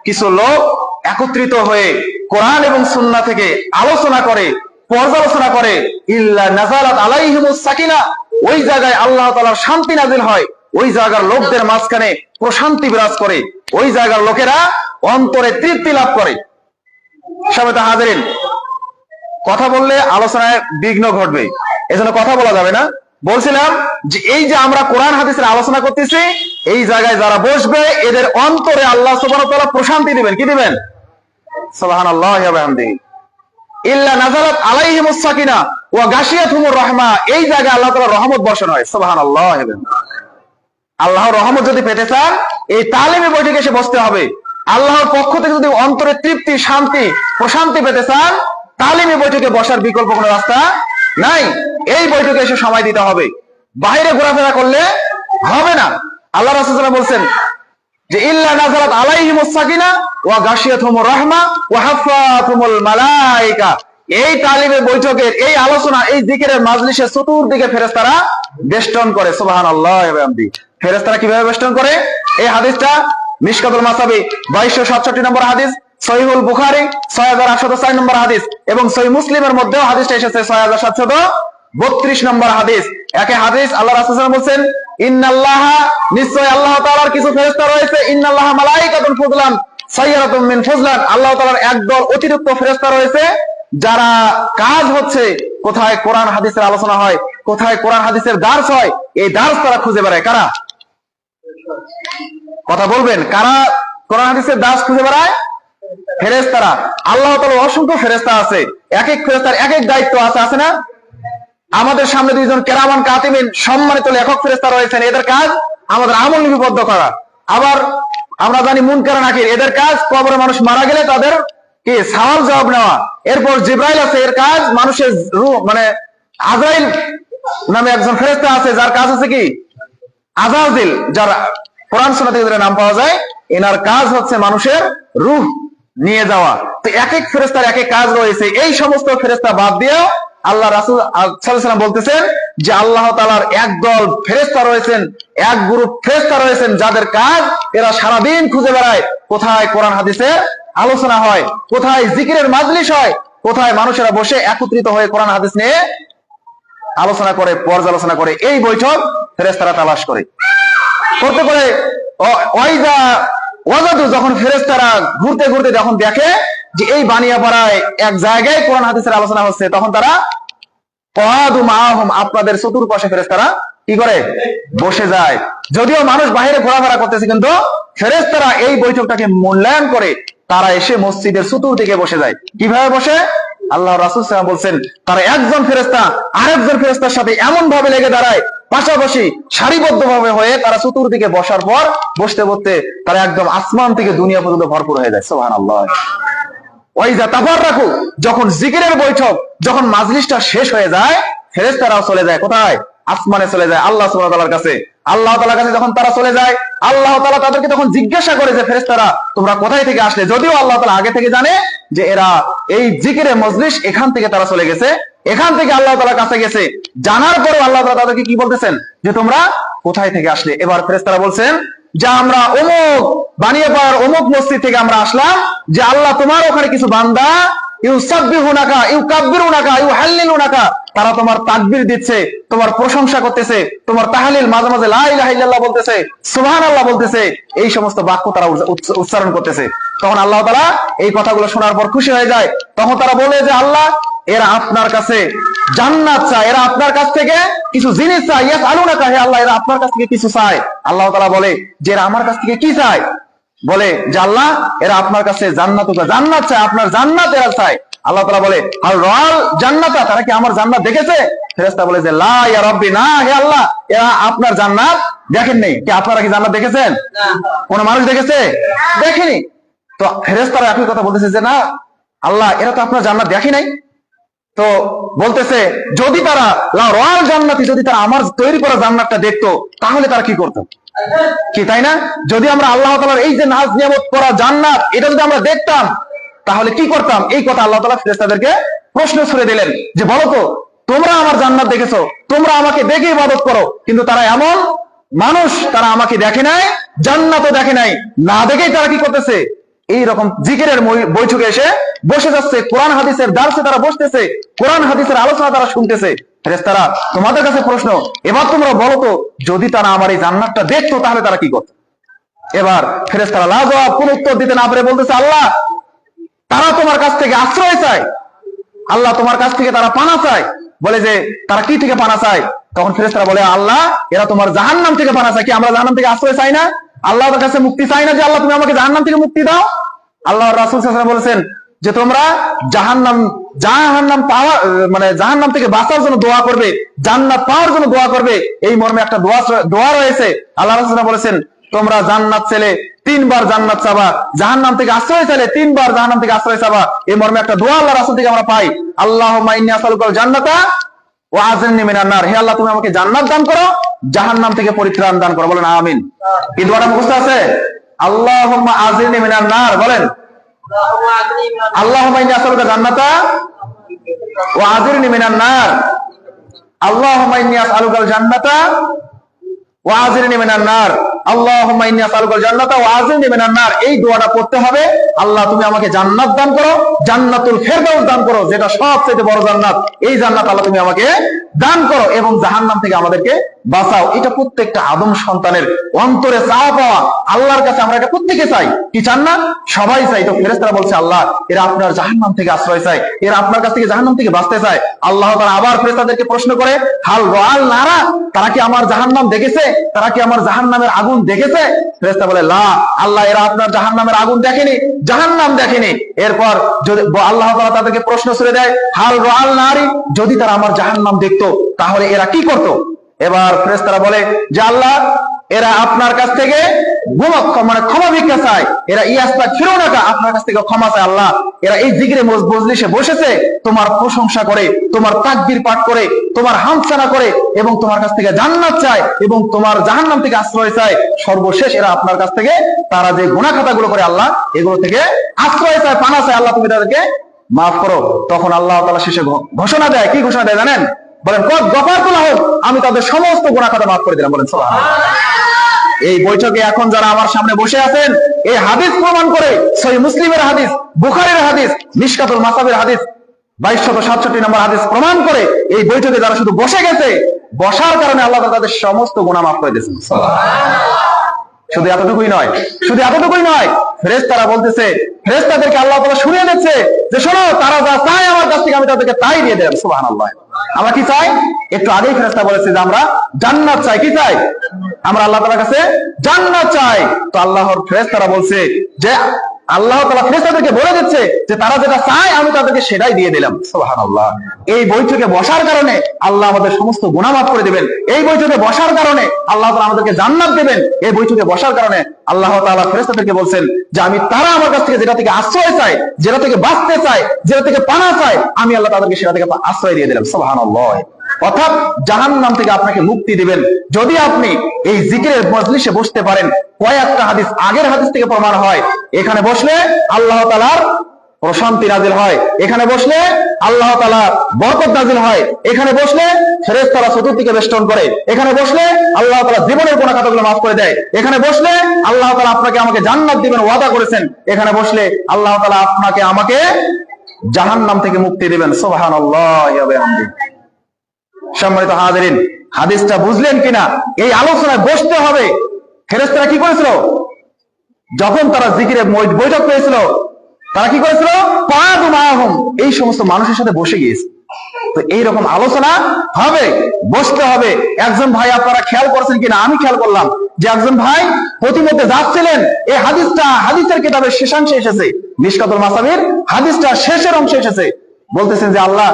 কিছু লোক একত্রিত হয়ে কোরআন এবং সুন্নাহ থেকে আলোচনা করে, পর্যালোচনা করে, ইল্লা নাযালাত আলাইহিমুস সাকিনা, ওই জায়গায় আল্লাহ তাআলার শান্তি নাযিল হয়, ওই জায়গার লোকদের মাঝখানে প্রশান্তি বিরাজ করে, ওই জায়গার লোকেরা অন্তরে তৃপ্তি লাভ করে। সবাই হাজিরিন, কথা বললে আলোচনায় বিঘ্ন ঘটবে, এজন্য কথা বলা যাবে না। বলছিলাম যে এই যে আমরা কোরআন হাদিসের আলোচনা করতেছি, এই জায়গায় যারা বসবে এদের অন্তরে আল্লাহ সুবহানাহু ওয়া তাআলা প্রশান্তি দিবেন। কি দিবেন? সুবহানাল্লাহি ওয়া বিহামদিহি। ইল্লা নাযালাত আলাইহিমুস সাকিনা ওয়া গাশিয়াতুহুমুর রাহমা, এই জায়গায় আল্লাহ তাআলার রহমত বর্ষণ হয়। সুবহানাল্লাহি ওয়া বিহামদিহি। আল্লাহর রহমত যদি পেতে চান এই তালিমি বৈঠকে এসে বসতে হবে। আল্লাহর পক্ষ থেকে যদি অন্তরে তৃপ্তি, শান্তি, প্রশান্তি পেতে চান তালিমি বৈঠকে বসার বিকল্প কোনো রাস্তা নাই। এই বৈঠকে এসে সময় দিতে হবে, বাইরে ঘোরাফেরা করলে হবে না। আল্লাহ রাসূল সাল্লাল্লাহু আলাইহি ওয়াসাল্লাম বলছেন যে ইল্লা নাযালাত আলাইহিমুস সাকিনা ওয়া গাশিয়াতুহুমুর রাহমা ওয়া হাফাতুহুমুল মালায়েকা, এই তালিমের বৈঠকের, এই আলোচনা, এই জিকিরের মাজলিসের চতুর্দিকে ফেরেশতারা বেষ্টন করে। সুবহানাল্লাহি ওয়া বিহামদিহি। ফেরেশতারা কিভাবে বেষ্টন করে? এই হাদিসটা মিশকাতুল মাসাবি 2267 নম্বর হাদিস, সহিহুল বুখারী 6804 নম্বর হাদিস এবং সহিহ মুসলিমের মধ্যেও হাদিসটা এসেছে 6732 নম্বর হাদিস। একই হাদিস আল্লাহ রাসূল সাল্লাল্লাহু আলাইহি ওয়াসাল্লাম বলেন, ইন্নাল্লাহা, নিশ্চয় আল্লাহ তাআলার কিছু ফেরেশতা রয়েছে, ইন্নাল্লাহা মালাইকাতুন ফুদলান সাইয়ারাতুম মিন ফুজলান, আল্লাহ তাআলার একদল অতিরিক্ত ফেরেশতা রয়েছে যারা কাজ হচ্ছে কোথায় কোরআন হাদিসের আলোচনা হয়, কোথায় কোরআন হাদিসের দার্স হয়, এই দার্স তারা খুঁজে বেড়ায়। কারা? কথা বলবেন, কারা কোরআন হাদিসের দার্স খুঁজে বেড়ায়? ফেরেশতারা। আল্লাহ তাআলার অসংখ্য ফেরেশতা আছে, এক এক ফেরেশতার এক এক দায়িত্ব আছে, আছে না? আমাদের সামনে দুইজন কেরামান কাতিবিন সম্মানিত লেখক ফেরেশতা রয়েছেন, এদের কাজ আমাদের আমল লিপিবদ্ধ করা। আবার আমরা জানি মুনকার নাকির, এদের কাজ কবরে মানুষ মারা গেলে তাদের কি সওয়াল জবাব নেওয়া। এরপর জিবরাইল আছে, এর কাজ মানুষের রূহ, মানে আজরাইল নামে একজন ফেরেশতা আছে যার কাজ আছে কি আযাজিল, যার কোরআন সুন্নাহ থেকে নাম পাওয়া যায়, এনার কাজ হচ্ছে মানুষের রূহ নিয়ে যাওয়া। তো এক এক ফেরেশতার এক এক কাজ রয়েছে। এই সমস্ত ফেরেশতা বাদ দিয়েও আল্লাহ রাসূল সাল্লাল্লাহু আলাইহি ওয়াসাল্লাম বলতেছেন যে আল্লাহ তাআলার একদল ফেরেশতা রয়েছেন, এক গ্রুপ ফেরেশতা রয়েছেন যাদের কাজ এরা সারাদিন খুঁজে বেড়ায় কোথায় কোরআন হাদিসের আলোচনা হয়, কোথায় জিকিরের মাজলিস হয়, কোথায় মানুষেরা বসে একত্রিত হয়ে কোরআন হাদিস নিয়ে আলোচনা করে, পর্যালোচনা করে। এই বৈঠক ফেরেশতারা তালাশ করে, করতে করে ওয়াইজা ওয়াজাদু, যখন ফেরেশতারা ঘুরতে ঘুরতে যখন দেখে যে এই বানিয়াপাড়ায় এক জায়গায় কোরআন হাদিসের আলোচনা হচ্ছে, তখন তারা ক্বাদু মাআহুম, আপনাদের চতুর্পাশে ফেরেশতারা কি করে? বসে যায়। যদিও মানুষ বাইরে ঘোরাফেরা করতেছে, কিন্তু ফেরেশতারা এই বৈঠকটাকে মূল্যায়ন করে তারা এসে মসজিদের চতুর্দিকে বসে যায়। কিভাবে বসে? আল্লাহ রাসূল সাল্লাল্লাহু আলাইহি ওয়াসাল্লাম বলছেন, তারা একজন ফেরেশতা আরেকজন ফেরেশতার সাথে এমন ভাবে লেগে দাঁড়ায়, পাশাপাশি সারিবদ্ধ ভাবে হয়ে তারা চতুর্দিকে বসার পর বসতে বসতে তারা একদম আসমান থেকে দুনিয়া পর্যন্ত ভরপুর হয়ে যায়। সুবহানাল্লাহ। ওয়াইজা তাফাররাকু, যখন জিকিরের বৈঠক, যখন মাজলিসটা শেষ হয়ে যায়, ফেরেশতারাও চলে যায় কোথায়? আসমানে চলে যায় আল্লাহ সুবহানাহু ওয়া তাআলার কাছে। আল্লাহ তাআলার কাছে যখন তারা চলে যায়, আল্লাহ তাআলা তাদেরকে তখন জিজ্ঞাসা করে যে ফেরেশতারা তোমরা কোথায় থেকে আসলে? যদিও আল্লাহ তাআলা আগে থেকে জানে যে এরা এই জিকিরের মজলিস, এখান থেকে তারা চলে গেছে, এখান থেকে আল্লাহ তাআলার কাছে গেছে। জানার পরেও আল্লাহ তাআলা তাদেরকে কি বলতেছেন যে তোমরা কোথায় থেকে আসলে? এবার ফেরেশতারা বলছেন যে আমরা অমুক বানিয়াপাড়ার অমুক মসজিদ থেকে আমরা আসলাম, যে আল্লাহ তোমার ওখানে কিছু বান্দা ইউসাব্বিহুনাকা ইউকাব্বিরুনাকা ইউহাল্লিলুনাকা, তারা তোমার তাকবীর দিচ্ছে, তোমার প্রশংসা করতেছে, তোমার তাহলিল, মাঝে মাঝে লা ইলাহা ইল্লাল্লাহ বলতেছে, সুবহানাল্লাহ বলতেছে, এই সমস্ত বাক্য তারা উচ্চারণ করতেছে। তখন আল্লাহ তাআলা এই কথাগুলো শোনার পর খুশি হয়ে যায়। তখন তারা বলে যে আল্লাহ, এরা আপনার কাছে জান্নাত চায়, এরা আপনার কাছ থেকে কিছু জিনিস চায়। ইয়াসআলুনাকা, হে আল্লাহ, এরা আপনার কাছ থেকে কিছু চায়। আল্লাহ তাআলা বলে যে এরা আমার কাছ থেকে কি চায়? বলে যে আল্লাহ, এরা আপনার কাছে জান্নাত চায়, আপনার জান্নাত এরা চায়। আল্লাহ তাআলা বলে হাল রাল জান্নাতা, তারা কি আমার জান্নাত দেখেছে? ফেরেশতা বলে যে লা ইয়া রাব্বি, না হে আল্লাহ, এরা আপনার জান্নাত দেখেন নাই। কি আপনারা কি জান্নাত দেখেছেন? কোন মানুষ দেখেছে? দেখেনি। তো ফেরেশতারা একই কথা বলতেছে যে না আল্লাহ, এরা তো আপনার জান্নাত দেখি নাই। তো বলতেছে যদি তারা লা রাল জান্নাতি, যদি তারা আমার তৈরি করা জান্নাতটা দেখতো তাহলে তারা কি করতো? কি তাই না? যদি আমরা আল্লাহ তাআলার এই যে নাজ নিয়ামত করা জান্নাত, এটা যদি আমরা দেখতাম তাহলে কি করতাম? এই কথা আল্লাহ তাআলা ফেরেশতাদেরকে প্রশ্ন ছুড়ে দিলেন যে বলো তো, তোমরা আমার জান্নাত দেখেছো, তোমরা আমাকে দেখে ইবাদত করো, কিন্তু তারা এমন মানুষ, তারা আমাকে দেখে নাই, জান্নাতও দেখে নাই, না দেখেই তারা কি করতেছে? এইরকম জিকিরের বৈঠকে এসে বসে যাচ্ছে, কোরআন হাদিসের দার্সে তারা বসতেছে, কোরআন হাদিসের আলোচনা তারা শুনতেছে। ফেরেশতারা, তোমাদের কাছে প্রশ্ন, এবার তোমরা বলো তো, যদি তারা আমার এই জান্নাতটা দেখতো তাহলে তারা কি করতো? এবার ফেরেশতারা লাজবাব কোন উত্তর দিতে না পারে বলতেছে, আল্লাহ, তারা তোমার কাছ থেকে আশ্রয় চায়, আল্লাহ তোমার কাছ থেকে তারা পানা চায়। বলে যে তারা কি থেকে পানা চায়? তখন ফেরেশতারা বলে, আল্লাহ, এরা তোমার জাহান্নাম থেকে পানা চায়। কি আমরা জাহান্নাম থেকে আশ্রয় চাই না? আল্লাহর কাছে মুক্তি চাই না যে আল্লাহ তুমি আমাকে জাহান্নাম থেকে মুক্তি দাও? আল্লাহর রাসূল সাল্লাল্লাহু আলাইহি ওয়াসাল্লাম বলেছেন যে তোমরা জাহান্নাম পাওয়া, মানে জাহান্নাম থেকে বাঁচার জন্য দোয়া করবে, জান্নাত পাওয়ার জন্য দোয়া করবে, এই মর্মে একটা দোয়া রয়েছে। আল্লাহ রাসূল বলেছেন, তোমরা জান্নাত চাইলে 3 বার জান্নাত চাবা, জাহান্নাম থেকে আশ্রয় চাইলে 3 বার জাহান্নাম থেকে আশ্রয় চাবা। এই মর্মে একটা দোয়া আল্লাহ রাসূল থেকে আমরা পাই, আল্লাহুম্মা ইন্নী আসআলুকাল জান্নাতা ওয়া আযিরনি মিনান নার। হে আল্লাহ, তুমি আমাকে জান্নাত দান করো, জাহান্নাম থেকে পরিত্রাণ দান করো। বলেন আমিন। এই দোয়াটা মুখস্থ আছে? আল্লাহুম্মা আযিরনি মিনান নার। বলেন আল্লাহুম্মা ইন্নী আসআলুকা জান্নাতা ওয়া আযিরনি মিনান নার। আল্লাহুম্মা ইন্নী আসআলুকাল জান্নাতা ওয়া আযিরনি মিনান নার। আল্লাহুম্মা ইন্নী আসআলুকাল জান্নাতা ওয়া আযিরনি মিনান নার। এই দোয়াটা পড়তে হবে। আল্লাহ, তুমি আমাকে জান্নাত দান করো, জান্নাতুল ফেরদাউস দান করো, যেটা সবচেয়ে বড় জান্নাত। এই জান্নাত আল্লাহ তুমি আমাকে দান করো এবং জাহান্নাম থেকে আমাদেরকে বাঁচাও। এটা প্রত্যেকটা আদম সন্তানের অন্তরে চাওয়া পাওয়া। আল্লাহর কাছে আমরা এটা প্রত্যেকে চাই। কি চান না? সবাই চাই। তো ফেরেশতারা বলছে, আল্লাহ, এরা আপনার জাহান্নাম থেকে আশ্রয় চায়, এরা আপনার কাছ থেকে জাহান্নাম থেকে বাঁচতে চায়। আল্লাহ তাআলা আবার ফেরেশতাদেরকে প্রশ্ন করে, হাল রাআল নারা, তারা কি আমার জাহান্নাম দেখেছে? তারা কি আমার জাহান্নামের আগুন দেখেছে? ফেরেশতা বলে, লা, আল্লাহ, এরা আপনার জাহান্নামের আগুন দেখেনি, জাহান্নাম দেখেনি। এরপর যদি আল্লাহ তাআলা তাদেরকে প্রশ্ন ছুড়ে দেয়, হাল রাআল নারি, যদি তারা আমার জাহান্নাম দেখতো তাহলে এরা কি করতো? এবার ফেরেশতারা বলে যে, আল্লাহ, এরা আপনার কাছ থেকে ক্ষমা ভিক্ষা চায়, এরা ইয়াস্তাগফিরুনাকা, আপনার কাছ থেকে ক্ষমা চায়। আল্লাহ, এরা এই জিকিরে মজলিসে বসেছে, তোমার প্রশংসা করে, তোমার তাকবীর পাঠ করে, তোমার হামদসানা করে এবং তোমার কাছ থেকে জান্নাত চায় এবং তোমার জাহান্নাম থেকে আশ্রয় চায়। সর্বশেষ এরা আপনার কাছ থেকে তারা যে গুনাহ খাতাগুলো করে আল্লাহ, এগুলো থেকে আশ্রয় চায়, পানা চায়। আল্লাহ, তুমি তাদেরকে মাফ করো। তখন আল্লাহ তাআলা শেষে ঘোষণা দেয়। কি ঘোষণা দেয় জানেন? বলেন, কদ গফারতু লাহুম, আমি তাদের সমস্ত গুনাহ খাতা মাফ করে দিলাম। বলেন সুবহানাল্লাহ। এই বৈঠকে এখন যারা আমার সামনে বসে আছেন, এই হাদিস প্রমাণ করে, সহিহ মুসলিমের হাদিস, বুখারীর হাদিস, মিশকাতুল মাসাবির হাদিস 2267 নম্বর হাদিস প্রমাণ করে, এই বৈঠকে যারা শুধু বসে গেছে, বসার কারণে আল্লাহ তাদের সমস্ত গুনাহ মাফ করে দিয়েছেন। শুধু এতটুকুই নয়, শুধু এতটুকুই নয়, ফেরেশতারা বলতেছে, ফেরেশতাদেরকে আল্লাহ তাআলা শুনিয়ে দিচ্ছে যে, শোনো, তারা যা চায় আমার কাছ থেকে আমি তাদেরকে তাই দিয়ে দেব। সুবহানাল্লাহ। আমরা কি চাই? একটু আগেই ফেরেশতা বলেছে যে আমরা জান্নাত চাই। কি চাই? আমরা আল্লাহ তাআলার কাছে জান্নাত চাই। তো আল্লাহর ফেরেশতারা বলছে যে, আল্লাহ তাআলা ফেরেশতাদেরকে বলে দিচ্ছে যে তারা যেটা চায় আমি তাদেরকে সেটাই দিয়ে দিলাম। সুবহানাল্লাহ। এই বৈঠকে বসার কারণে আল্লাহ আমাদের সমস্ত গুনাহ মাফ করে দিবেন। এই বৈঠকে বসার কারণে আল্লাহ তাআলা আমাদেরকে জান্নাত দিবেন। এই বৈঠকে বসার কারণে আল্লাহ তাআলা ফেরেশতাদেরকে বলছেন যে আমি তারা আমার কাছ থেকে যেটা থেকে আশ্রয় চায়, যেটা থেকে বাঁচতে চায়, যেটা থেকে পানা চায়, আমি আল্লাহ তাদেরকে সেটা থেকে আশ্রয় দিয়ে দিলাম। সুবহানাল্লাহ। অর্থাৎ জাহান্নাম থেকে আপনাকে মুক্তি দিবেন যদি আপনি এই জিকিরের মজলিসে বসতে পারেন। কয়েকটা হাদিস, আগের হাদিস থেকে প্রমাণ হয়, এখানে বসলে আল্লাহ তাআলার প্রশান্তি নাজিল হয়, এখানে বসলে আল্লাহ তাআলা বরকত নাজিল হয়, এখানে বসলে ফেরেশতারা চতুর্দিকে বেষ্টন করে, এখানে বসলে আল্লাহ তাআলা জীবনের গুনাহ খাতাগুলো মাফ করে দেয়, এখানে বসলে আল্লাহ তাআলা আপনাকে আমাকে জান্নাত দিবেন ওয়াদা করেছেন, এখানে বসলে আল্লাহ তাআলা আপনাকে আমাকে জাহান্নাম থেকে মুক্তি দিবেন। সুবহানাল্লাহি ওয়া বিহামদিহি। সম্মানিত হাজিরিন, হাদিসটা বুঝলেন কিনা? এই আলোচনায় বসতে হবে। ফেরেশতারা কি করেছিল? যখন তারা জিকিরে বৈঠক পেয়েছিল, তারা কি করেছিল? কাদু মাহুম, এই সমস্ত মানুষের সাথে বসে গিয়েছে। তো এইরকম আলোচনা হবে, বসতে হবে। একজন ভাই, আপনারা খেয়াল করছেন কিনা, আমি খেয়াল করলাম যে একজন ভাই প্রতিমধ্যে যাচ্ছিলেন, এই হাদিসের কিতাবের শেষাংশে এসেছে, মিশকাতুল মাসাবির হাদিসটা শেষের অংশে এসেছে। বলতেছেন যে আল্লাহ,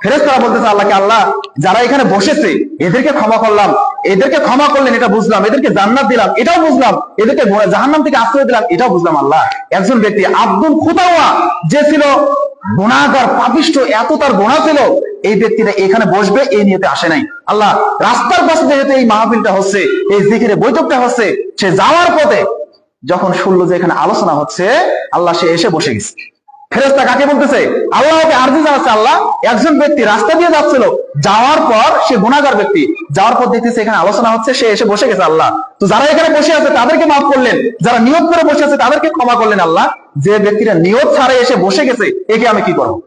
ফেরেশতারা বলতেছে আল্লাহকে, আল্লাহ, যারা এখানে বসেছে এদেরকে ক্ষমা করলাম, এদেরকে ক্ষমা করলেন এটা বুঝলাম, এদেরকে জান্নাত দিলাম এটাও বুঝলাম, এদেরকে জাহান্নাম থেকে আশ্রয় দিলাম এটাও বুঝলাম। আল্লাহ, একজন ব্যক্তি আব্দুল খুতাওয়া যে ছিল গুনাহগার, পাপিষ্ঠ, এত তার গুনাহ ছিল, এই ব্যক্তিটা এখানে বসবে এই নিয়তে আসে নাই। আল্লাহ, রাস্তার পাশে যেহেতু এই মাহফিলটা হচ্ছে, এই জিকিরের বৈঠকটা হচ্ছে, সে যাওয়ার পথে যখন শুনলো যে এখানে আলোচনা হচ্ছে, আল্লাহ, সে এসে বসে গেছে। ফেরেশতা কাকে বলতেছে? আল্লাহকে আরজি জানাচ্ছে। আল্লাহ, একজন ব্যক্তি রাস্তা দিয়ে যাচ্ছিল, যাওয়ার পর সে গুনাহগার ব্যক্তি, যাওয়ার পর দেখতেছে এখানে আলোচনা হচ্ছে, সে এসে বসে গেছে। আল্লাহ, তো যারা এখানে বসে আছে তাদেরকে মাফ করলেন, যারা নিয়ত করে বসে আছে তাদেরকে ক্ষমা করলেন। আল্লাহ, যে ব্যক্তিরা নিয়ত ছাড়া এসে বসে গেছে, একে আমি কি করবো?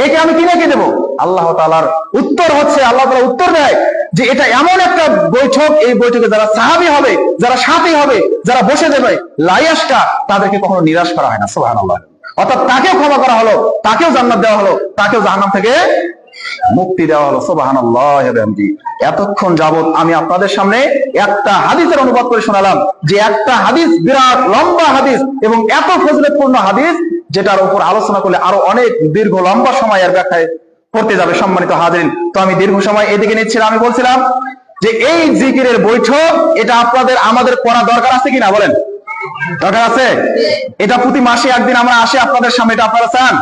একে আমি কি নাকি দেবো? আল্লাহ তাআলার উত্তর হচ্ছে, আল্লাহ তাআলা উত্তর দেয় যে এটা এমন একটা বৈঠক, এই বৈঠকে যারা সাহাবী হবে, যারা সাথী হবে, যারা বসে যাবে, লাইয়াসটা, তাদেরকে কখনো নিরাশ করা হয় না। সুবহানাল্লাহ। অর্থাৎ তাকেও ক্ষমা করা হলো, তাকেও জান্নাত দেওয়া হলো, তাকেও জাহান্নাম থেকে মুক্তি দেওয়া হলো। সুবহানাল্লাহ। এতক্ষণ যাবত আমি আপনাদের সামনে একটা হাদিসের অনুবাদ করে শোনালাম, যে একটা হাদিস, বিরাট লম্বা হাদিস এবং এত ফজিলতপূর্ণ হাদিস, যেটার উপর আলোচনা করলে আরো অনেক দীর্ঘ লম্বা সময় এর ব্যাখ্যায় করতে যাবে। সম্মানিত হাজিরিন, তো আমি দীর্ঘ সময় এদিকে নিচ্ছিলাম। আমি বলছিলাম যে এই জিকিরের বৈঠক, এটা আপনাদের আমাদের করা দরকার আছে কিনা বলেন? দরকার আছে? এটা প্রতি মাসে একদিন আমরা আসি আপনাদের সামনে, এটা আপনারা চান?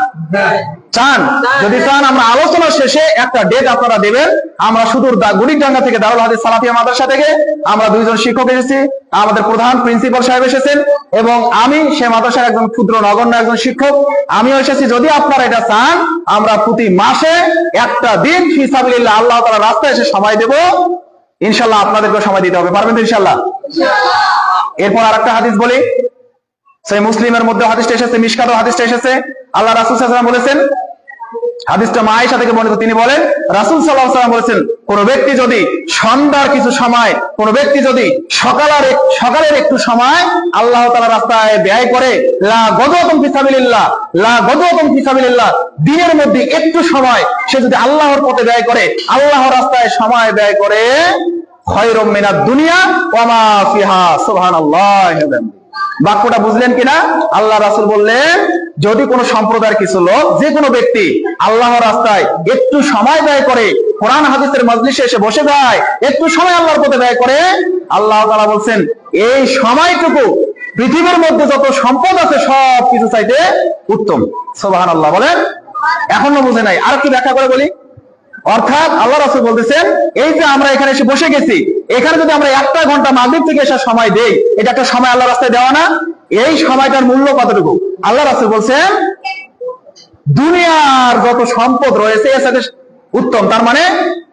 চান? যদি চান, আমরা আলোচনা শেষে একটা ডেট আপনারা দেবেন। আমরা সুদূর গুড়িরডাঙ্গা থেকে, দারুল হাদিস সালাফিয়া মাদ্রাসা থেকে আমরা দুইজন শিক্ষক এসেছি, আমাদের প্রধান প্রিন্সিপাল সাহেব এসেছেন, এবং আমি সে মাদ্রাসার একজন ক্ষুদ্র নগণ্য একজন শিক্ষক, আমিও এসেছি। যদি আপনারা এটা চান, আমরা প্রতি মাসে একটা দিন ফি সাবিলিল্লাহ, আল্লাহ তাআলার রাস্তায় এসে সময় দেব। ইনশাআল্লাহ আপনাদেরকে সময় দিতে হবে, পারবেন তো ইনশাআল্লাহ? এরপর আরেকটা হাদিস বলি, সেই মুসলিমের মধ্যে হাদিসটা এসেছে, মিশকাতেও হাদিসটা এসেছে। আল্লাহ রাসূল সাল্লাল্লাহু আলাইহি ওয়াসাল্লাম বলেছেন, হাদিসটা মা আয়েশা থেকে বর্ণিত, তিনি বলেন, রাসূল সাল্লাল্লাহু আলাইহি ওয়াসাল্লাম বলেছেন, কোন ব্যক্তি যদি সন্ধ্যার কিছু সময়, কোন ব্যক্তি যদি সকালের একটু সময় আল্লাহ তাআলার রাস্তায় ব্যয় করে, লা গদওয়াতুন ফি সাবিলিল্লাহ, লা গদওয়াতুন ফি সাবিলিল্লাহ, দিনের মধ্যে একটু সময় সে যদি আল্লাহর পথে ব্যয় করে, আল্লাহর রাস্তায় সময় ব্যয় করে, খায়রুম মিনাদ দুনিয়া ওয়া মা ফিহা। সুবহানাল্লাহ। বাক্যটা বুঝলেন কিনা? আল্লাহ রাসূল বললেন, যদি কোন সম্প্রদায়ের কিছু লোক, যে কোনো ব্যক্তি আল্লাহর রাস্তায় একটু সময় ব্যয় করে, কোরআন হাদিসের মজলিসে এসে বসে যায়, একটু সময় আল্লাহর পথে ব্যয় করে, আল্লাহ তাআলা বলছেন এই সময়টুকু পৃথিবীর মধ্যে যত সম্পদ আছে সব কিছু চাইতে উত্তম। সুবহানাল্লাহ বলেন। এখনো বুঝে নাই, আর কি ব্যাখ্যা করে বলি। অর্থাৎ আল্লাহ রাসূল বলতেছেন, এই যে আমরা এখানে এসে বসে গেছি, এখানে যদি আমরা একটা ঘন্টা মাগরিব থেকে এসে সময় দেই, এটা একটা সময় আল্লাহর রাস্তায় দেওয়া না? এই সময়টার মূল্য কতটুকু? আল্লাহ রাসূল বলছেন, দুনিয়ার যত সম্পদ রয়েছে এর সাথে উত্তম। তার মানে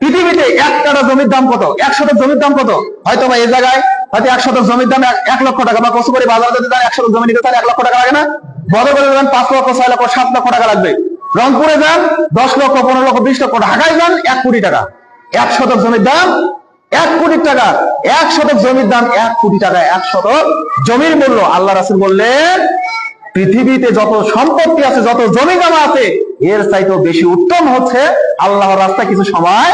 পৃথিবীতে এক কাঠা জমির দাম কত? 1 শতক জমির দাম কত? হয়তো বা এই জায়গায় হয়তো 1 শতক জমির দাম 1 লক্ষ টাকা, বা কচুবাড়ি বাজারে যদি 1 শতক জমি নিতে তাহলে 1 লক্ষ টাকা লাগে না? বদরগঞ্জে যান 5 লক্ষ, 6 লক্ষ, 7 লক্ষ টাকা লাগবে। রংপুরে যান 10 লক্ষ, 15 লক্ষ, 20 লক্ষ, ঢাকায় যান 1 কোটি টাকা। 1 শতক জমির দাম 1 কোটি টাকা। 1 শতক জমির দাম 1 কোটি টাকা। 1 শতক জমির মূল্য। আল্লাহ রাসূল বললেন, পৃথিবীতে যত সম্পত্তি আছে, যত জমি জমা আছে, এর চাইতেও বেশি উত্তম হচ্ছে আল্লাহর রাস্তায় কিছু সময়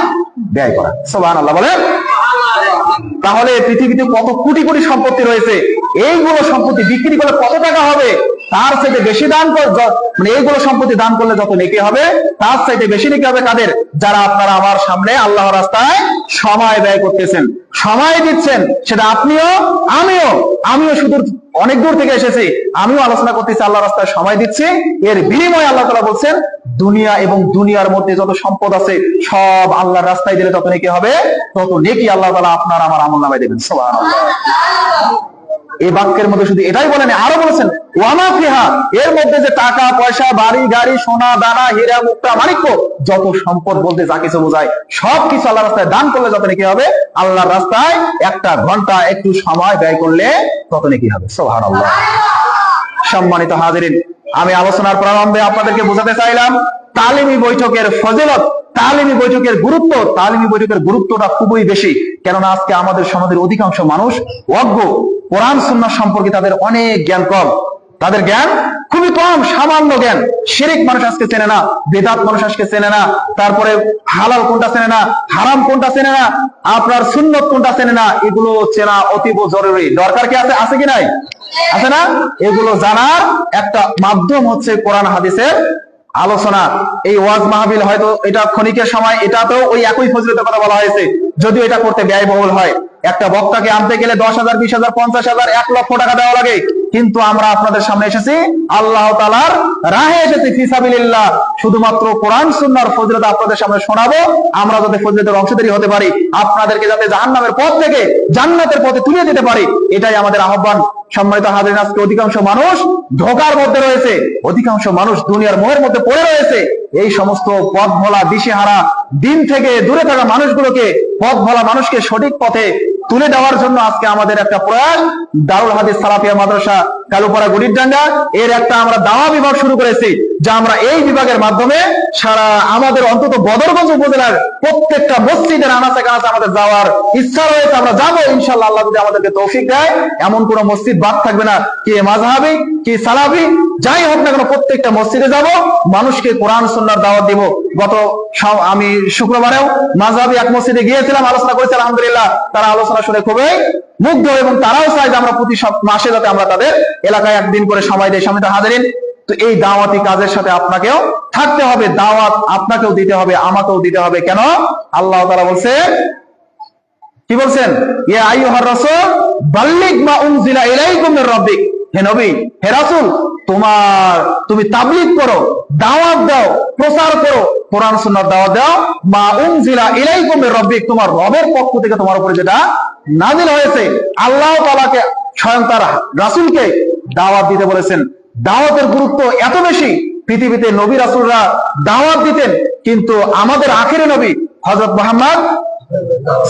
ব্যয় করা। সুবহানাল্লাহ বলেন। তাহলে পৃথিবীতে কত কোটি কোটি সম্পত্তি রয়েছে, এইগুলো সম্পত্তি বিক্রি করলে কত টাকা হবে? তার চাইতে বেশি দান, মানে এইগুলো সম্পত্তি দান করলে যত নেকি হবে, তার চাইতে বেশি নেকি হবে কাদের? যারা আপনারা আমার সামনে আল্লাহর রাস্তায় সময় ব্যয় করতেছেন, সময় দিচ্ছেন। সেটা আপনিও, আমিও শুধু অনেক দূর থেকে এসেছি, আমিও আলোচনা করতেছি, আল্লাহর রাস্তায় সময় দিচ্ছি। এর বিনিময়ে আল্লাহ তাআলা বলছেন, দুনিয়া এবং দুনিয়ার মধ্যে যত সম্পদ আছে সব আল্লাহর রাস্তায় দিলে তত নেকি হবে, তত নেকি আল্লাহ তাআলা আপনার আমার আমলনামায় দেবেন। সুবহানাল্লাহ। এই বাক্যের মধ্যে শুধু এটাই বলেন, আরো বলেছেন ওয়ামা ফিহা, এর মধ্যে যে টাকা পয়সা, বাড়ি গাড়ি, সোনা দানা, হীরা মুক্তা, মাণিক্য, যত সম্পদ বলতে যা কিছু বোঝায় সবকিছু আল্লাহর রাস্তায় দান করলে যত নেকি হবে, আল্লাহর রাস্তায় 1 ঘন্টা একটু সময় ব্যয় করলে তত নেকি হবে। সুবহানাল্লাহ। সম্মানিত হাজিরিন, আমি আলোচনার প্রারম্ভে আপনাদেরকে বোঝাতে চাইলাম তালিমি বৈঠকের ফজিলত, তালিমি বৈঠকের গুরুত্ব। তালিমি বৈঠকের গুরুত্বটা খুবই বেশি, কেননা আজকে আমাদের সমাজের অধিকাংশ মানুষ অজ্ঞ। কোরআন সুন্নাহ সম্পর্কে তাদের অনেক জ্ঞান কম, তাদের জ্ঞান খুবই কম, সামান্য জ্ঞান। শিরক মানুষ আজকে চেনে না, বেদাত মানুষ আজকে চেনে না, তারপরে হালাল কোনটা চেনে না, হারাম কোনটা চেনে না, আপনার সুন্নত কোনটা চেনে না। এগুলো চেনা অতীব জরুরি। দরকার কি আছে? আছে কি নাই? আছে না? এগুলো জানার একটা মাধ্যম হচ্ছে কোরআন হাদিসের আলোচনা। এই ওয়াজ মাহফিল হয়তো এটা ক্ষণিকের সময়, এটাতেও ওই একই ফজিলতের কথা বলা হয়েছে যদিও এটা করতে ব্যয়বহুল হয়। একটা বক্তাকে আনতে গেলে 10,000, 20,000, 50,000, 1,00,000 টাকা দেওয়া লাগে। কিন্তু আমরা আপনাদের সামনে এসেছি আল্লাহ তাআলার রাহে এসেছি, ফি সাবিলিল্লাহ, শুধুমাত্র কোরআন সুন্নাহর ফজিলত আপনাদের সামনে শোনাবো। আমরা যাতে ফজিলতের অংশধারী হতে পারি, আপনাদেরকে যাতে জাহান্নামের পথ থেকে জান্নাতের পথে তুলে দিতে পারি, এটাই আমাদের আহ্বান। সম্মানিত হাজিরিন, আজকে অধিকাংশ মানুষ ধোঁকার মধ্যে রয়েছে, অধিকাংশ মানুষ দুনিয়ার মোহের মধ্যে পড়ে রয়েছে। এই সমস্ত পথ ভোলা, দিশেহারা, দিন থেকে দূরে থাকা মানুষগুলোকে, পথ ভোলা মানুষকে সঠিক পথে তুলে দেওয়ার জন্য আজকে আমাদের একটা প্রয়াস। দারুল হাদিস সালাফিয়া মাদ্রাসা কালুপাড়া গড়িরডাঙ্গা এর একটা আমরা দাওয়া বিভাগ শুরু করেছি, যা আমরা এই বিভাগের মাধ্যমে সারা আমাদের অন্তত বদরগঞ্জ উপজেলার প্রত্যেকটা মসজিদের আনাচে কানাচে আমাদের যাওয়ার ইচ্ছা রয়েছে। আমরা যাবো ইনশাআল্লাহ, আল্লাহ যদি আমাদেরকে তৌফিক দেয়। এমন কোন মসজিদ বাদ থাকবে না, কি মাযহাবি কি সালাফি যাই হোক না কেন, প্রত্যেকটা মসজিদে যাব, মানুষকে কোরআন সুন্নাহর দাওয়াত দিব। আমি শুক্রবারেও মাযহাবি এক মসজিদে গিয়েছিলাম, আলোচনা করেছি, আলহামদুলিল্লাহ তারা আলোচনা শুনে খুবই মুগ্ধ, এবং তারাও চায় যে আমরা প্রতি মাসে যাতে আমরা তাদের এলাকায় একদিন করে সময় দেই। সম্মানিত হাজিরিন, তো এই দাওয়াতি কাজের সাথে আপনাকেও থাকতে হবে, দাওয়াত আপনাকেও দিতে হবে, আমাকেও দিতে হবে। কেন? আল্লাহ তাআলা বলছেন, কি বলছেন? ইয়া আইয়ুহার রাসূল বাল্লিগ মা উনজিলা ইলাইকুম মির রাব্বিক, হে নবী, হে রাসূল, তুমি তাবলীগ করো, দাওয়াত দাও, প্রচার করো, কোরআন সুন্নাহর দাওয়াত দাও, মা উনজিলা ইলাইকুম মির রাব্বিক, তোমার রবের পক্ষ থেকে তোমার উপরে যেটা নাযিল হয়েছে। আল্লাহ তাআলাকে স্বয়ং তার রাসূলকে দাওয়াত দিতে বলেছেন। দাওয়াতের গুরুত্ব এত বেশি, পৃথিবীতে নবী রাসূলরা দাওয়াত দিতেন, কিন্তু আমাদের আখেরি নবী হযরত মুহাম্মদ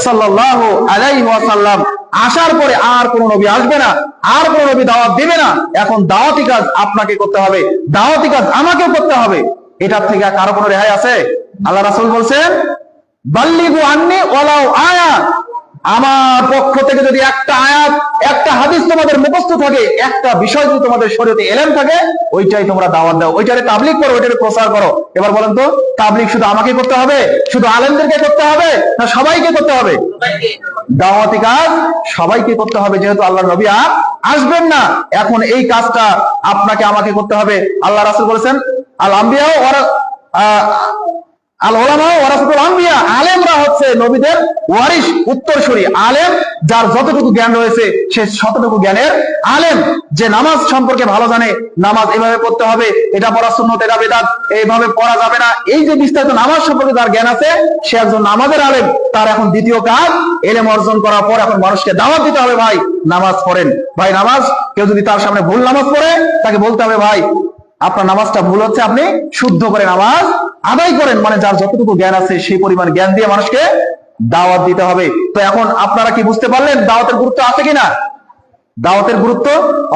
সাল্লাল্লাহু আলাইহি ওয়াসাল্লাম আসার পরে আর কোন নবী আসবে না, আর কোন নবী দাওয়াত দিবে না। এখন দাওয়াতি কাজ আপনাকে করতে হবে, দাওয়াতি কাজ আমাকে করতে হবে। এটার থেকে কারো কোনো রেহাই আছে? আল্লাহ রাসূল বলছেন, বাল্লিগু আন্নি ওয়ালাউ আয়াত, আমার পক্ষ থেকে যদি একটা আয়াত, একটা হাদিস তোমাদের মুখস্থ থাকে, একটা বিষয় যদি তোমাদের শরীয়তে এলেম থাকে, ওইটাই তোমরা দাওয়াত দাও, ওইটারে তাবলীগ করো, ওইটারে প্রচার করো। এবার বলেন তো, তাবলীগ শুধু আমাকে করতে হবে, শুধু আলেমদেরকে করতে হবে, না সবাইকে করতে হবে? দাওয়াতি কাজ সবাইকে করতে হবে, যেহেতু আল্লাহর নবী আর আসবেন না। এখন এই কাজটা আপনাকে আমাকে করতে হবে। আল্লাহ রাসূল বলেছেন, আল আম্বিয়া আল উলামা ওয়ারাসাতুল আম্বিয়া, আলেমরা হচ্ছে নবীদের ওয়ারিস, উত্তরসূরি। আলেম যার যতটুকু জ্ঞান রয়েছে সে ততটুকু জ্ঞানের আলেম। যে নামাজ সম্পর্কে ভালো জানে, নামাজ এভাবে পড়তে হবে, এটা পড়া সুন্নাত, এটা বিদআত, এইভাবে পড়া যাবে না, এই যে বিস্তারিত নামাজ সম্পর্কে যার জ্ঞান আছে, সে একজন নামাজের আলেম। তার এখন দ্বিতীয় কাজ, ইলম অর্জন করার পর এখন মানুষকে দাওয়াত দিতে হবে, ভাই নামাজ পড়েন, ভাই নামাজ। কেউ যদি তার সামনে ভুল নামাজ পড়ে, তাকে বলতে হবে, ভাই আপনার নামাজটা ভুল হচ্ছে, আপনি শুদ্ধ করে নামাজ আদায় করেন। মানে যার যতটুকু জ্ঞান আছে সেই পরিমাণ জ্ঞান দিয়ে মানুষকে দাওয়াত দিতে হবে। তো এখন আপনারা কি বুঝতে পারলেন দাওয়াতের গুরুত্ব আছে কিনা? দাওয়াতের গুরুত্ব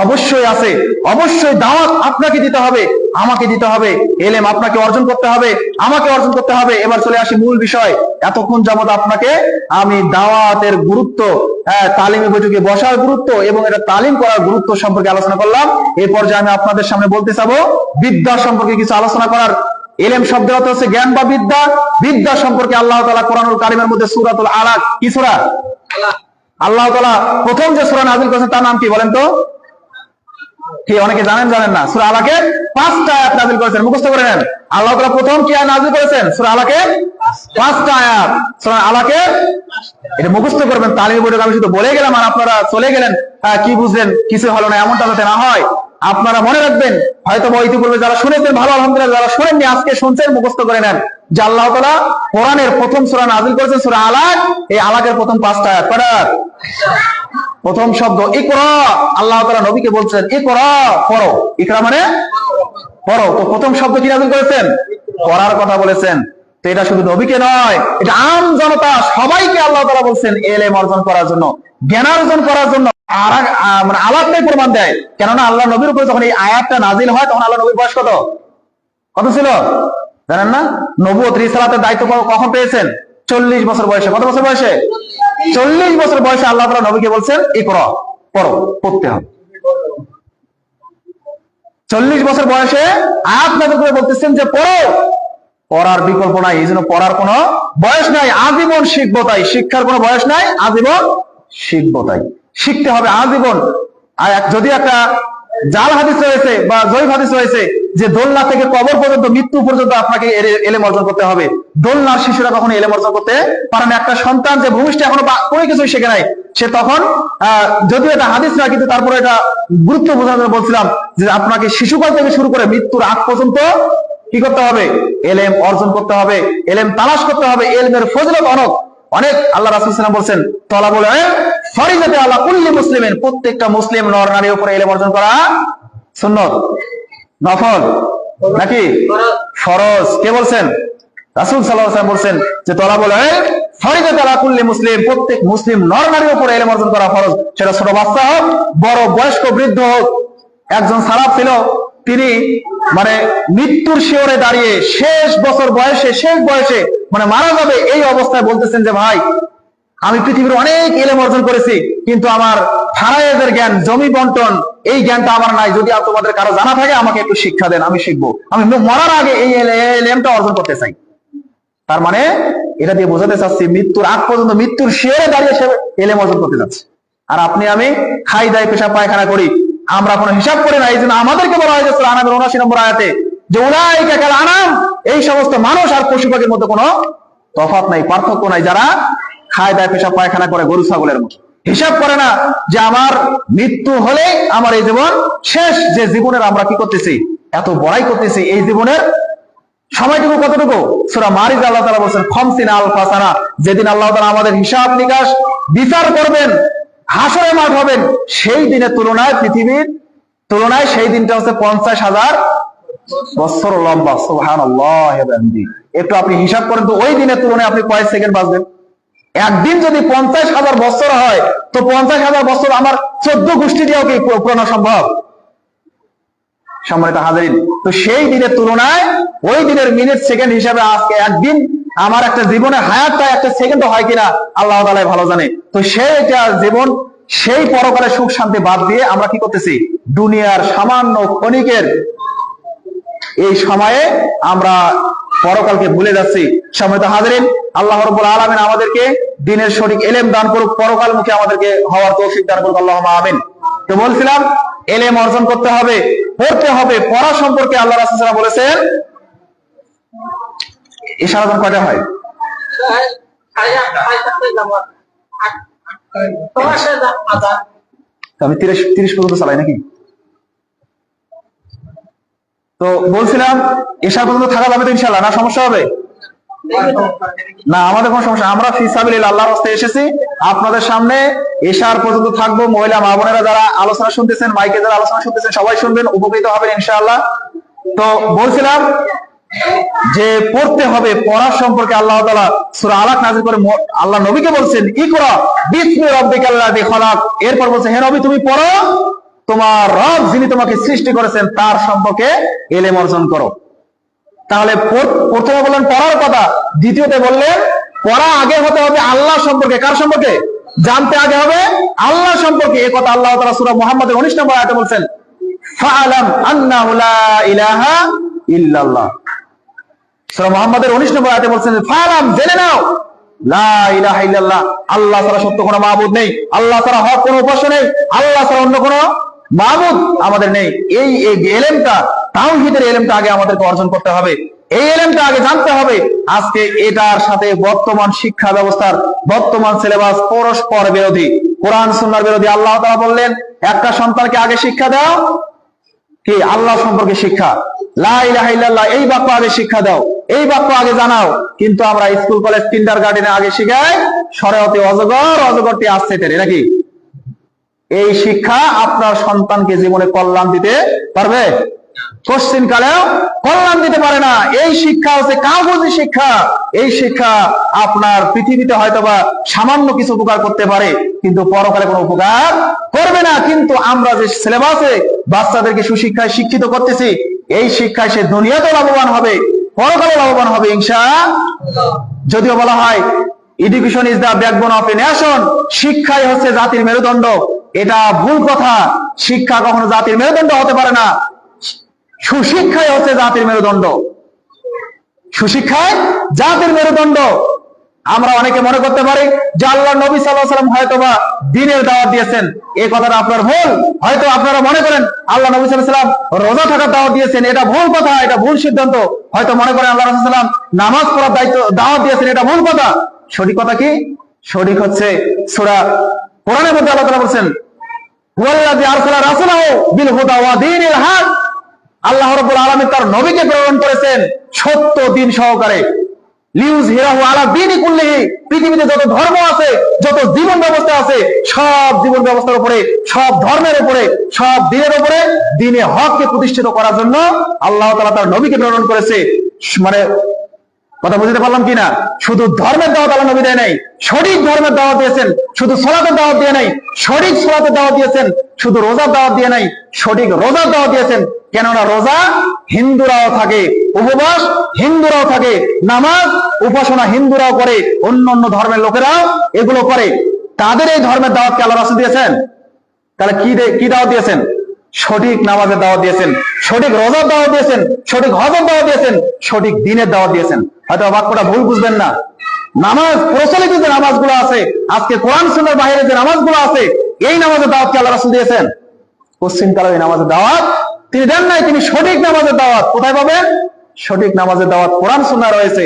অবশ্যই আছে, অবশ্যই দাওয়াত আপনাকে দিতে হবে, আমাকে দিতে হবে, ইলম আপনাকে অর্জন করতে হবে, আমাকে অর্জন করতে হবে। এবার চলে আসি মূল বিষয়। এতক্ষণ যাবত আপনাকে আমি দাওয়াতের গুরুত্ব, তালিমি বৈঠকে বসার গুরুত্ব এবং এটা তালিম করার গুরুত্ব সম্পর্কে আলোচনা করলাম। এই পর্যায়ে আমি আপনাদের সামনে বলতে চাবো বিদ্যা সম্পর্কে কিছু আলোচনা করার। ইলম শব্দের অর্থ হচ্ছে জ্ঞান বা বিদ্যা। বিদ্যা সম্পর্কে আল্লাহ তাআলা কোরআনুল কারীমের মধ্যে সূরাতুল আলাক, কি সূরা? আল্লাহ তাআলা প্রথম যে সূরা নাযিল করেছেন তার নাম কি বলেন তো? কি অনেকে জানেন, জানেন না? সূরা আলাকের 5টা আয়াত নাযিল করেছেন, মুখস্থ করে নেন। আল্লাহ তাআলা প্রথম কি আয়াত নাযিল করেছেন? সূরা আলাকের 5টা আয়াত। সূরা আলাকের এটা মুখস্থ করবেন। তালিম বইটা আমি শুধু বলে গেলাম আর আপনারা চলে গেলেন, কি বুঝলেন, কিছু হলো না, এমনটা যাতে না হয়। আপনারা মনে রাখবেন, হয়তো ইতিপূর্বে যারা শুনেছেন ভালো, আলহামদুলিল্লাহ, যারা শুনেননি আজকে শুনছেন, মুখস্থ করে নেন যে আল্লাহ তাআলা কোরআনের প্রথম সূরা নাযিল করেছেন সূরা আলাক। এই আলাকের প্রথম 5টা আয়াত, কয়টা? প্রথম শব্দ ইকরা। আল্লাহ তাআলা নবীকে বলছেন ইকরা, পড়ো। ইকরা মানে পড়ো। তো প্রথম শব্দ কি নাযিল করেছেন? পড়ার কথা বলেছেন। তো এটা শুধু নবীকে নয়, এটা আম জনতা সবাইকে আল্লাহ তাআলা বলছেন ইলম অর্জন করার জন্য, জ্ঞান অর্জন করার জন্য। আর মানে আলাদটাই প্রমাণ দেয়, কেননা আল্লাহ নবীর উপরে যখন এই আয়াতটা নাযিল হয় তখন আল্লাহ নবীর বয়স কত ছিল জানেন না? নবুয়ত রিসালাতের দায়িত্ব কখন পেয়েছেন? 40 বছর বয়সে। কত বছর বয়সে? 40 বছর বয়সে আল্লাহ তাআলা নবীকে বলছেন ইকরা, পড়ো, পড়তে হবে। 40 বছর বয়সে আয়াত নাযিল করে বলতেছেন যে পড়ো। পড়ার বিকল্প নাই, এই জন্য পড়ার কোনো বয়স নাই, আজীবন শিখবো তাই। শিক্ষার কোনো বয়স নাই, আজীবন শিখবো তাই। শিখতে হবে আজীবন। আর যদি একটা জাল হাদিস রয়েছে বা জয়ীফ হাদিস রয়েছে, যে দোলনা থেকে কবর পর্যন্ত, মৃত্যু পর্যন্ত আপনাকে এলেম অর্জন করতে হবে। দোলনার শিশুরা কখনো এলেম অর্জন করতে পারে না। একটা সন্তান যে ভূমিষ্ঠ এখনো কোনো কিছুই শেখে নাই, সে তখন যদিও এটা হাদিস না, কিন্তু তারপরে এটা গুরুত্ব বোঝানোর জন্য বলছিলাম যে আপনাকে শিশুকাল থেকে শুরু করে মৃত্যুর আগ পর্যন্ত কি করতে হবে? এলেম অর্জন করতে হবে, এলেম তালাশ করতে হবে। এলমের ফজিলত অনেক। আল্লাহ রাসূল সাল্লাল্লাহু আলাইহি ওয়াসাল্লাম বলছেন, তলাবুল ইলম ফরিজাতুন আলা কুল্লি মুসলিমিন, প্রত্যেকটা মুসলিম নর নারীর উপরে এলেম অর্জন করা সুন্নত, নফল নাকি ফরজ? কে বলছেন? রাসূল সাল্লাল্লাহু আলাইহি ওয়াসাল্লাম বলছেন যে তলাবুল ইলম ফরিজাতুন আলা কুল্লি মুসলিম, প্রত্যেক মুসলিম নর নারীর উপরে এলেম অর্জন করা ফরজ। সেটা ছোট বাচ্চা হোক, বড় বয়স্ক বৃদ্ধ হোক। একজন সালাফ ছিল, তিনি মানে মৃত্যুর শিওরে দাঁড়িয়ে শেষ বছর বয়সে, শেষ বয়সে মানে মারা যাবে এই অবস্থায় বলতেছেন যে ভাই, আমি পৃথিবীর অনেক এলেম অর্জন করেছি, কিন্তু আমার ফারায়েজের জ্ঞান, জমি বন্টন, এই জ্ঞানটা আমার নাই। যদি তোমাদের কারো জানা থাকে আমাকে একটু শিক্ষা দেন, আমি শিখবো। আমি মরার আগে এই এলেমটা অর্জন করতে চাই। তার মানে এটা দিয়ে বোঝাতে চাচ্ছি, মৃত্যুর আগ পর্যন্ত, মৃত্যুর শিওরে দাঁড়িয়ে সে এলেম অর্জন করতে যাচ্ছে। আর আপনি আমি খাই দাই, পেশাব পায়খানা করি, আমরা কোনো হিসাব করি না। এই জন্য আমাদেরকে বলা হয়েছে সূরা আনামের ৭৯ নম্বর আয়াতে যে উলাইকা কাল আনাম, এই সমস্ত মানুষ আর পশু পাখির মধ্যে কোনো তফাৎ নাই, পার্থক্য নাই, যারা খায় দায়, পেশাব পায়খানা করে গরু ছাগলের মতো। হিসাব করে না যে আমার মৃত্যু হলে আমার এই জীবন শেষ। যে জীবনের আমরা কি করতেছি, এত বড়াই করতেছি, এই জীবনের সময়টুকু কতটুকু? সূরা মারিজ আল্লাহ তাআলা বলেছেন খামসিনা আলফা সানা, যেদিন আল্লাহ তাআলা আমাদের হিসাব নিকাশ বিচার করবেন, হাসরে মাঠ হবেন, সেই দিনের তুলনায়, পৃথিবীর তুলনায় সেই দিনটা হচ্ছে 50,000 বছর লম্বা। সুবহানাল্লাহ। একটু আপনি হিসাব করেন তো, ওই দিনের তুলনায় আপনি কয়েক সেকেন্ড বাঁচবেন? একদিন যদি 50,000 বছর হয়, তো 50,000 বছর আমার 14 গোষ্ঠী দিয়েও কি পুরানো সম্ভব? সম্মানিত হাজারিন, তো সেই দিনের তুলনায় ওই দিনের মিনিট সেকেন্ড হিসাবে আজকে একদিন আমার একটা জীবনের হায়াতটা একটা সেকেন্ড হয় কিনা আল্লাহ তাআলাই ভালো জানে। তো সেইটা জীবন, সেই পরকালে সুখ শান্তি বাদ দিয়ে আমরা কি করতেছি? দুনিয়ার সামান্য ক্ষণিকের এই সময়ে আমরা পরকালকে ভুলে যাচ্ছি। সম্মানিত হাজারিন, আল্লাহ রাব্বুল আলামিন আমাদেরকে দ্বীনের সঠিক ইলম দান করুক, পরকালমুখী আমাদেরকে হওয়ার তৌফিক দান করুক। আল্লাহুম্মা আমিন। তো বলছিলাম, ইলম অর্জন করতে হবে, পড়তে হবে। পড়া সম্পর্কে আল্লাহ রাসূল সাল্লাল্লাহু আলাইহি ওয়াসাল্লাম বলেছেন, ইশারা দান কয়টা হয়? আমি 30 পর্যন্ত চালাই নাকি? তো বলছিলাম এশার পর্যন্ত থাকা যাবে তো ইনশাআল্লাহ? না সমস্যা হবে? না, আমাদের কোনো সমস্যা। আমরা ফি সাবিলিল্লাহ আল্লাহর রাস্তায় এসেছি, আপনাদের সামনে এশার পর্যন্ত থাকবো। মহিলা মা বোনেরা যারা আলোচনা শুনতেছেন, মাইকে যারা আলোচনা শুনতেছেন, সবাই শুনবেন, উপকৃত হবেন ইনশাআল্লাহ। তো বলছিলাম যে পড়তে হবে। পড়ার সম্পর্কে আল্লাহ তাআলা সূরা আলাক নাযিল করে আল্লাহ নবীকে বলছেন, ইকরা বিসমি রাব্বিকাল্লাযী খালাক। এরপর বলছে, হে নবী তুমি পড়ো, তোমার রব যিনি তোমাকে সৃষ্টি করেছেন তার সম্পর্কে ইলম অর্জন করো। তাহলে প্রথমে বললেন পড়ার কথা, দ্বিতীয়তে বললেন পড়া আগে হতে হবে আল্লাহ সম্পর্কে। কার সম্পর্কে? জানতে আগে হবে আল্লাহ সম্পর্কে। এই কথা আল্লাহ তাআলা সূরা মুহাম্মাদের 19 নম্বর আয়াতে বলছেন, ফাআলাম আন্নাহু লা ইলাহা ইল্লাল্লাহ। সূরা মুহাম্মাদের 19 নম্বর আয়াতে বলছেন, ফাআলাম, জেনে নাও, লা ইলাহা ইল্লাল্লাহ, আল্লাহ ছাড়া সত্য কোনো মাবুদ নেই, আল্লাহ ছাড়া হক কোনো উপাস্য নেই, আল্লাহ ছাড়া অন্য কোনো মাবুদ আমাদের নেই। এই ইলমটা, তাওহীদের ইলমটা আগে আমাদেরকে অর্জন করতে হবে, এই ইলমটা আগে জানতে হবে। আজকে এটার সাথে বর্তমান শিক্ষা ব্যবস্থার বর্তমান সিলেবাস পরস্পর বিরোধী, কোরআন সুন্নাহর বিরোধী। আল্লাহ তাআলা বললেন, একটা সন্তানকে আগে শিক্ষা দাও কি? আল্লাহ সম্পর্কে শিক্ষা, লা ইলাহা ইল্লাল্লাহ, এই বাক্য আগে শিক্ষা দাও, এই বাক্য আগে জানাও। কিন্তু আমরা স্কুল কলেজ কিন্ডারগার্টেনে আগে শিখাই শরীয়তে অজগর, অজগরটি আসছে তেরে, নাকি? এই শিক্ষা আপনার সন্তানকে জীবনে কল্যাণ দিতে পারবে? কোশ্চিন কালেও কল্যাণ দিতে পারে না। এই শিক্ষা হচ্ছে কাগজি শিক্ষা। এই শিক্ষা আপনার পৃথিবীতে হয়তোবা সামান্য কিছু উপকার করতে পারে, কিন্তু পরকালে কোনো উপকার করবে না। কিন্তু আমরা যে সিলেবাসে বাচ্চাদেরকে সুশিক্ষায় শিক্ষিত করতেছি, এই শিক্ষায় সে দুনিয়াতে লাভবান হবে, পরকালে লাভবান হবে ইনশাআল্লাহ। যদিও বলা হয় education is the backbone of a nation, শিক্ষাই হচ্ছে জাতির মেরুদণ্ড, এটা ভুল কথা। শিক্ষা কখনো জাতির মেরুদণ্ড হতে পারে না, সুশিক্ষাই হচ্ছে জাতির মেরুদণ্ড, সুশিক্ষায় জাতির মেরুদণ্ড। আমরা অনেকে মনে করতে পারি যে আল্লাহ নবী সাল্লাল্লাহু আলাইহি ওয়াসাল্লাম হয়তোবা দ্বীনের দাওয়াত দিয়েছেন, এই কথাটা আপনার ভুল। হয়তো আপনারা মনে করেন আল্লাহ নবী সাল্লাল্লাহু আলাইহি ওয়াসাল্লাম রোজা থাকার দাওয়াত দিয়েছেন, এটা ভুল কথা, এটা ভুল সিদ্ধান্ত। হয়তো মনে করেন আল্লাহ রাসূল সাল্লাল্লাহু আলাইহি ওয়াসাল্লাম নামাজ পড়ার দাওয়াত দিয়েছেন, এটা ভুল কথা। সঠিক কথা কি? সঠিক হচ্ছে সূরা কোরআনের মধ্যে আল্লাহ তাআলা বলেন, হুয়াল্লাযী আরসালা রাসূলাহু বিল হুদা ওয়া দীনিল হক। আল্লাহ রাব্বুল আলামিন তার নবীকে প্রেরণ করেছেন সত্য দিন সহকারে। লিইউযহিরাহু আলা দীনি কুল্লিহি, পৃথিবীতে যত ধর্ম আছে, যত জীবন ব্যবস্থা আছে, সব জীবন ব্যবস্থার উপরে, সব ধর্মের উপরে, সব দিনের উপরে, দ্বীনে হককে প্রতিষ্ঠিত করার জন্য আল্লাহ তাআলা তার নবীকে প্রেরণ করেছে। মানে কথা বুঝতে পারলাম কিনা? শুধু ধর্মের দাওয়াত আল্লাহ নবী দেয় নাই, সঠিক ধর্মের দাওয়াত দিয়েছেন। শুধু সালাতের দাওয়াত দিয়ে নাই, সঠিক সালাতের দাওয়াত দিয়েছেন। শুধু রোজার দাওয়াত দিয়ে নাই, সঠিক রোজার দাওয়াত দিয়েছেন। কেননা রোজা হিন্দুরাও থাকে, উপবাস হিন্দুরাও থাকে, নামাজ উপাসনা হিন্দুরাও করে, অন্য অন্য ধর্মের লোকেরাও এগুলো করে। তাদের এই ধর্মের দাওয়াতকে আল্লাহ রাসূল দিয়েছেন। তাহলে কি দাওয়াত দিয়েছেন? সঠিক নামাজের দাওয়াত দিয়েছেন, সঠিক রোজার দাওয়াত দিয়েছেন, সঠিক হজের দাওয়াত দিয়েছেন, সঠিক দ্বীনের দাওয়াত দিয়েছেন। হয়তো বাক্যটা ভুল বুঝবেন না। নামাজ, প্রচলিত যে নামাজগুলো আছে, আজকে কোরআন সুন্নাহর বাইরে যে নামাজগুলো আছে, এই নামাজের দাওয়াত কি আল্লাহ রাসূল দিয়েছেন? পশ্চিমকালে এই নামাজের দাওয়াত তিনি দেন নাই। তিনি সঠিক নামাজের দাওয়াত কোথায় পাবেন? সঠিক নামাজের দাওয়াত কোরআন সুন্নাহ রয়েছে।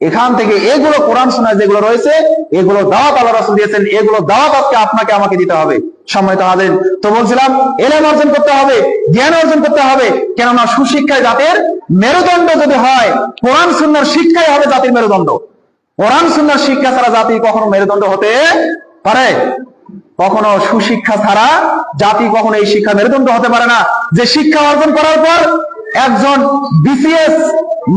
এখান থেকে এগুলো কোরআন সুন্নাহ যেগুলো রয়েছে, এগুলো দাওয়াত আল্লাহ রাসূল দিয়েছেন। এগুলো দাওয়াত আজকে আপনাকে আমাকে দিতে হবে। সম্মানিত হাজির, তো বলছিলাম ইলম অর্জন করতে হবে, জ্ঞান অর্জন করতে হবে। কেননা সুশিক্ষায় জাতির মেরুদণ্ড যদি হয়, কোরআন সুন্নাহর শিক্ষাই হবে জাতির মেরুদণ্ড। কোরআন সুন্নাহর শিক্ষা ছাড়া জাতি কখনো মেরুদণ্ড হতে পারে? কখনো সুশিক্ষা ছাড়া জাতি কখনো এই শিক্ষা মেরুদণ্ড হতে পারে না। যে শিক্ষা অর্জন করার পর একজন বিসিএস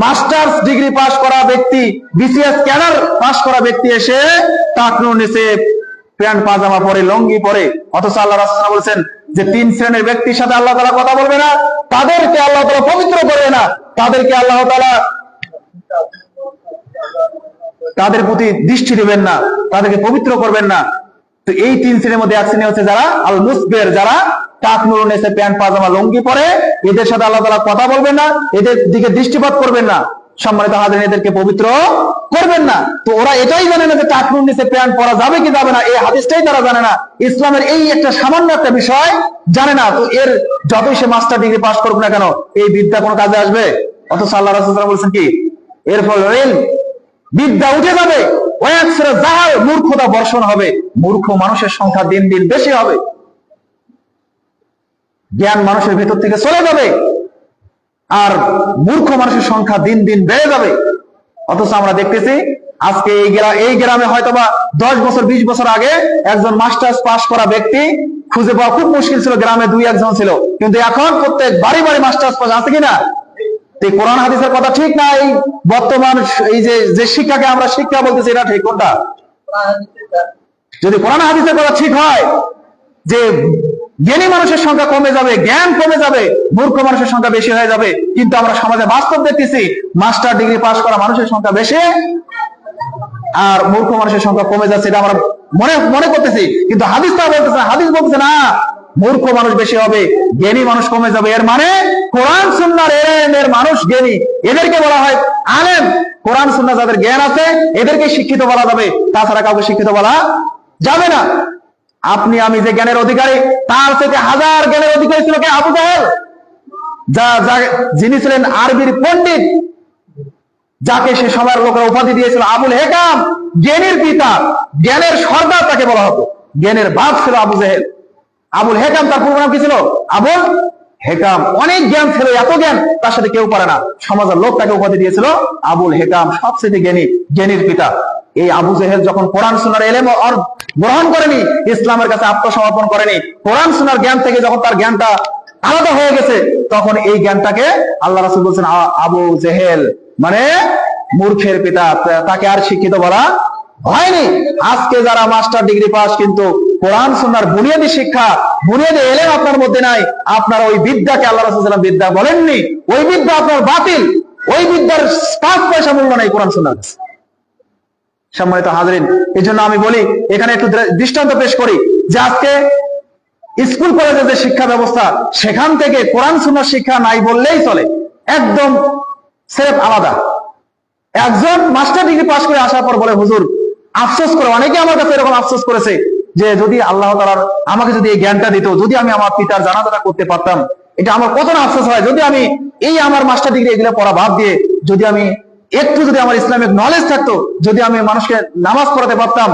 মাস্টার্স ডিগ্রি পাশ করা ব্যক্তি, বিসিএস ক্যাডার পাশ করা ব্যক্তি এসে টাকনুর নিচে প্যান্ট পাজামা পরে, লঙ্গি পরে, অথচ আল্লাহ রাসূল বলেছেন যে 3 শ্রেণীর ব্যক্তির সাথে আল্লাহ তাআলা কথা বলবে না, তাদেরকে আল্লাহ তাআলা পবিত্র করবে না, তাদেরকে আল্লাহ তাআলা তাদের প্রতি দৃষ্টি দিবেন না, তাদেরকে পবিত্র করবেন না। তো এই 3 শ্রেণীর মধ্যে এক শ্রেণী হচ্ছে যারা আল মুসবির, যারা টাকনুর নিচে প্যান্ট পাজামা লঙ্গি পরে, এদের সাথে আল্লাহ তাআলা কথা বলবেন না, এদের দিকে দৃষ্টিপাত করবেন না। সম্মানিত হাজির, এদেরকে পবিত্র করবেন না। তো ওরা এটাই জানে না যে টাকনুর নিচে প্যান্ট পরা যাবে কি যাবে না, এই হাদিসটাই তারা জানে না। ইসলামের এই একটা সামান্য একটা বিষয় জানে না। তো এর যতই সে মাস্টার ডিগ্রি পাস করুক না কেন, এই বিদ্যা কোনো কাজে আসবে? অথচ আল্লাহ রাসূল সাল্লাল্লাহু আলাইহি ওয়াসাল্লাম বলেছেন কি, এর ফলে বিদ্যা উঠে যাবে, ওয়াকসিরা জাহাল, মূর্খতা বর্ষণ হবে, মূর্খ মানুষের সংখ্যা দিন দিন বেশি হবে, জ্ঞান মানুষের ভেতর থেকে চলে যাবে, আর মূর্খ মানুষের সংখ্যা দিন দিন বেড়ে যাবে। অথচ আমরা দেখতেছি আজকে এই গ্রামে হয়তোবা 10 বছর 20 বছর আগে একজন মাস্টার্স পাস করা ব্যক্তি খুঁজে পাওয়া খুব মুশকিল ছিল, গ্রামে 2-1 জন ছিল। কিন্তু এখন প্রত্যেক বাড়ি বাড়ি মাস্টার্স পাস আছে কিনা? কোরআন হাদিসের কথা ঠিক না, এই বর্তমান এই যে শিক্ষাকে আমরা শিক্ষা বলতেছি, এটা ঠিক কোনটা? যদি কোরআন হাদিসের কথা ঠিক হয় যে জ্ঞানী মানুষের সংখ্যা কমে যাবে, জ্ঞান কমে যাবে, মূর্খ মানুষের সংখ্যা বেশি হয়ে যাবে। কিন্তু আমরা সমাজে বাস্তব দেখতেছি মাস্টার ডিগ্রি পাস করা মানুষের সংখ্যা বেশি আর মূর্খ মানুষের সংখ্যা কমে যাচ্ছে, এটা আমরা মনে করতেছি। কিন্তু হাদিস তা বলতেছে না, হাদিস বলতেছে না, মূর্খ মানুষ বেশি হবে, জ্ঞানী মানুষ কমে যাবে। এর মানে কোরআন সুন্নাহর এলেমের মানুষ জ্ঞানী, এদেরকে বলা হয় আলেম। কোরআন সুন্নাহ যাদের জ্ঞান আছে এদেরকে শিক্ষিত বলা যাবে, তাছাড়া কাউকে শিক্ষিত বলা যাবে না। আপনি আমি যে জ্ঞানের অধিকারী, তার থেকে 1000 জ্ঞানের অধিকারী ছিল কে? আবু জাহেল, যিনি ছিলেন আরবির পণ্ডিত, যাকে সে সময়ের লোকেরা উপাধি দিয়েছিল আবুল হেকাম, জ্ঞানের পিতা, জ্ঞানের সর্দার তাকে বলা হতো। জ্ঞানের বাপ ছিল আবু জাহেল। আবুল হেকাম, তার পুরো নাম কি ছিল? আবুল হেকাম। অনেক জ্ঞান ছিল, এত জ্ঞান তার সাথে কেউ পারে না। সমাজের লোক তাকে উপাধি দিয়েছিল আবুল হেকাম, সবচেয়ে জ্ঞানী, জ্ঞানীর পিতা। এই আবু জাহেল যখন কোরআন সুন্নাহর ইলম গ্রহণ করেনি, ইসলামের কাছে আত্মসমর্পণ করেনি, কোরআন সুন্নাহর জ্ঞান থেকে যখন তার জ্ঞানটা আলাদা হয়ে গেছে, তখন এই জ্ঞানটাকে আল্লাহ রাসূল বলছেন আবু জাহেল, মানে মূর্খের পিতা, তাকে আর শিক্ষিত বলা হয়নি। আজকে যারা মাস্টার ডিগ্রি পাস, কিন্তু কোরআন সুন্নাহর বুনিয়াদী শিক্ষা, বুনিয়াদী ইলম আপনার মধ্যে নাই, আপনার ওই বিদ্যাকে আল্লাহ রাসূল সাল্লাল্লাহু আলাইহি ওয়াসাল্লাম বিদ্যা বলেননি, ওই বিদ্যা আপনার বাতিল, ওই বিদ্যার 5 পয়সা মূল্য নাই কোরআন সুন্নাহর। সম্মানিত হাজিরিন, এই জন্য আমি বলি, এখানে একটু দৃষ্টান্ত পেশ করি যে আজকে স্কুল কলেজের যে শিক্ষা ব্যবস্থা, সেখান থেকে কোরআন সুন্নাহর শিক্ষা নাই বললেই চলে, একদম সেফ আলাদা। একজন মাস্টার ডিগ্রি পাস করে আসার পর বলে, হুজুর, আফসোস করে, অনেকে আমার কাছে এরকম আফসোস করেছে যে যদি আল্লাহ তাআলা আমাকে যদি এই জ্ঞানটা দিত, যদি আমি আমার পিতার জানাজাটা করতে পারতাম, এটা আমার কত না আফসোস হয়। যদি আমি এই আমার মাস্টার ডিগ্রি এগুলো পড়া বাদ দিয়ে যদি আমি একটু যদি আমার ইসলামিক নলেজ থাকতো, যদি আমি মানুষকে নামাজ পড়াতে পারতাম,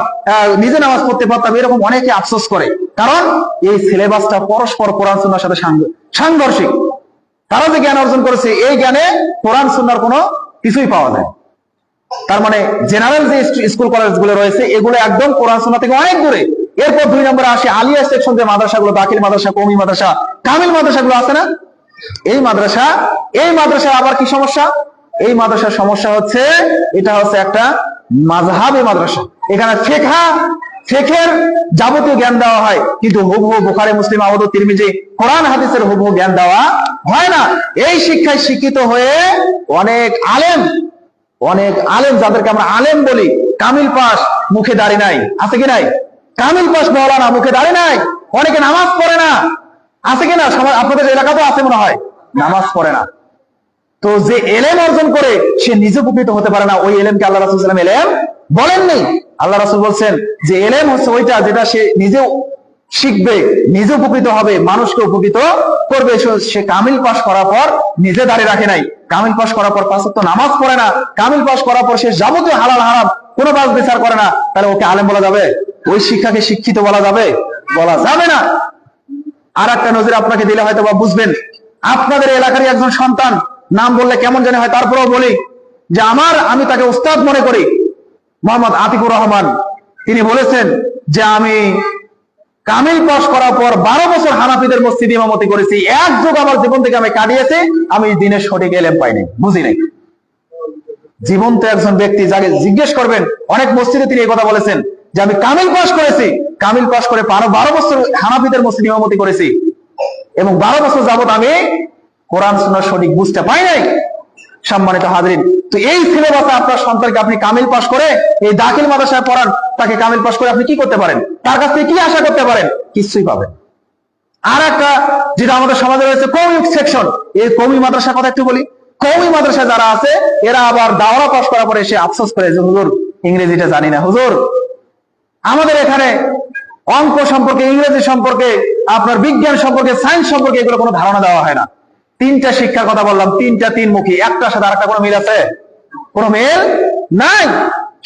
নিজে নামাজ পড়তে পারতাম, এরকম অনেকে আফসোস করে। কারণ এই সিলেবাসটা পরস্পর কোরআন সুন্নাহর সাথে সাংঘর্ষিক। তারা যে জ্ঞান অর্জন করেছে, এই জ্ঞানে কোরআন সুন্নাহর কোনো কিছুই পাওয়া যায়। তার মানে জেনারেল যে স্কুল কলেজ গুলো রয়েছে, এগুলো একদম কোরআন সুন্নাহ থেকে অনেক দূরে। এরপর 2 নম্বরে আসে আলিয়া সেকশন, যে মাদ্রাসাগুলো, দাখিল মাদ্রাসা, কওমি মাদ্রাসা, কামিল মাদ্রাসাগুলো আছে না, এই মাদ্রাসা আবার কি সমস্যা? এই মাদ্রাসার সমস্যা হচ্ছে, এটা হচ্ছে একটা মাযহাবী মাদ্রাসা। এখানে ফিকহের যাবতীয় জ্ঞান দেওয়া হয়, কিন্তু হুবহু বুখারী, মুসলিম, আবু দাউদ, তিরমিজি, কোরআন হাদিসের হুবহু জ্ঞান দেওয়া হয় না। এই শিক্ষায় শিক্ষিত হয়ে অনেক আলেম, যাদেরকে আমরা আলেম বলি, কামিল পাস, মুখে দাড়ি নাই, আছে কি নাই? কামিল পাস মাওলানা, মুখে দাড়ি নাই, অনেকে নামাজ পড়ে না, আছে কিনা? আপনাদের এলাকাতেও আছে মনে হয়, নামাজ পড়ে না। তো যে এলেম অর্জন করে সে নিজে উপকৃত হতে পারে না, ওই এলেমকে আল্লাহ রাসূল সাল্লাল্লাহু আলাইহি ওয়াসাল্লাম এলেম বলেননি। আল্লাহ রাসূল বলছেন যে এলেম হচ্ছে ওইটা যেটা সে নিজেও শিখবে, নিজে উপকৃত হবে, মানুষকে উপকৃত করবে। সে কামিল পাস করার পর নিজে দাঁড়িয়ে রাখে নাই, কামিল পাস করার পর 5 ওয়াক্ত নামাজ পড়ে না, কামিল পাস করার পর সে যাবতীয় হালাল হারাম কোনো বাস বিচার করে না, তাহলে ওকে আলেম বলা যাবে? ওই শিক্ষাকে শিক্ষিত বলা যাবে? বলা যাবে না। আর একটা নজির আপনাকে দিলে হয়তো বা বুঝবেন। আপনাদের এলাকারই একজন সন্তান, নাম বললে কেমন জানি হয়, তারপরেও বলি যে আমি তাকে উস্তাদ মনে করি, মোহাম্মদ আতিকুর রহমান। তিনি বলেছেন যে আমি কামিল পাস করার পর 12 বছর হানাফিদের মসজিদে ইমামতি করেছি, এক যুগ আমার জীবন থেকে আমি কাটিয়েছি, আমি দিনের সঠিক এলেম পাইনি, বুঝি নাই। জীবন্ত একজন ব্যক্তি, যাকে জিজ্ঞেস করবেন, অনেক মসজিদে তিনি এই কথা বলেছেন যে আমি কামিল পাস করেছি, কামিল পাস করে 12 বছর হানাফিদের মসজিদে ইমামতি করেছি, এবং 12 বছর যাবত আমি কোরআন সুন্নাহ সঠিক বুঝতে পাই নাই। সম্মানিত হাজরিন, তো এই সিলেবাসে আপনার সন্তানকে আপনি কামিল পাস করে এই দাখিল মাদ্রাসায় পড়ান, তাকে কামিল পাস করে আপনি কি করতে পারেন? তার কাছ থেকে কি আশা করতে পারেন? কিছুই পাবেন। আর একটা যেটা আমাদের সমাজে রয়েছে, কওমি সেকশন। এই কওমি মাদ্রাসার কথা একটু বলি। কওমি মাদ্রাসা যারা আছে, এরা আবার দাওরা পাস করার পরে এসে আফসোস করে যে হুজুর, ইংরেজিটা জানি না, হুজুর আমাদের এখানে অঙ্ক সম্পর্কে, ইংরেজি সম্পর্কে, আপনার বিজ্ঞান সম্পর্কে, সায়েন্স সম্পর্কে এগুলো কোনো ধারণা দেওয়া হয় না। 3টা শিক্ষার কথা বললাম, 3টা 3 মুখী, একটার সাথে আরেকটা কোনো মিল আছে? কোনো মিল নাই।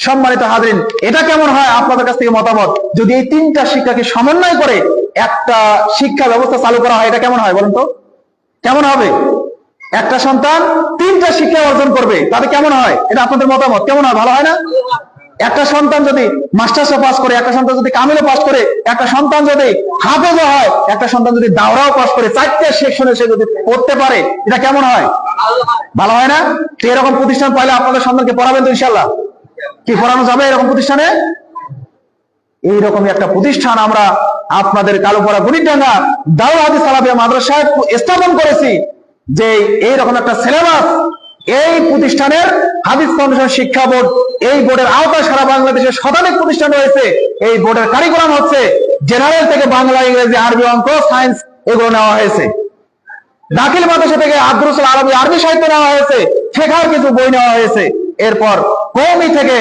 সম্মানিত হাজরিন, এটা কেমন হয় আপনাদের কাছ থেকে মতামত, যদি এই 3টা শিক্ষাকে সমন্বয় করে একটা শিক্ষা ব্যবস্থা চালু করা হয়, এটা কেমন হয় বলেন তো? কেমন হবে? একটা সন্তান 3টা শিক্ষা অর্জন করবে, তাতে কেমন হয়? এটা আপনাদের মতামত কেমন হয়? ভালো হয় না? একটা সন্তান যদি মাস্টার্সও পাস করে, একটা সন্তান যদি কামিলও পাস করে, একটা সন্তান যদি হাফেজও হয়, একটা সন্তান যদি দাওরাও পাস করে, 4টে সেকশনে সে যদি পড়তে পারে, এটা কেমন হয়? ভালো হয় না? তো এরকম প্রতিষ্ঠান পাইলে আপনাদের সন্তানকে পড়াবেন তো ইনশাআল্লাহ? কি পড়ানো যাবে এরকম প্রতিষ্ঠানে? এইরকমই একটা প্রতিষ্ঠান আমরা আপনাদের কালোপাড়া গুড়িরডাঙ্গা দারুল হাদিস সালাফিয়া মাদ্রাসায় স্থাপন করেছি, যে এইরকম একটা সিলেবাস এই প্রতিষ্ঠানের হাদিস ফাউন্ডেশন শিক্ষা বোর্ড, এই বোর্ডের আওতায় সারা বাংলাদেশের শতাধিক প্রতিষ্ঠান রয়েছে। এই বোর্ডের কারিকুলাম হচ্ছে জেনারেল থেকে বাংলা, ইংরেজি, আরবি, অঙ্ক, সায়েন্স এগুলো নেওয়া হয়েছে। দাখিল মাদ্রাসা থেকে আব্দুল আরবি, আরবি সাহিত্য নেওয়া হয়েছে, শেখার কিছু বই নেওয়া হয়েছে। এরপর কওমি থেকে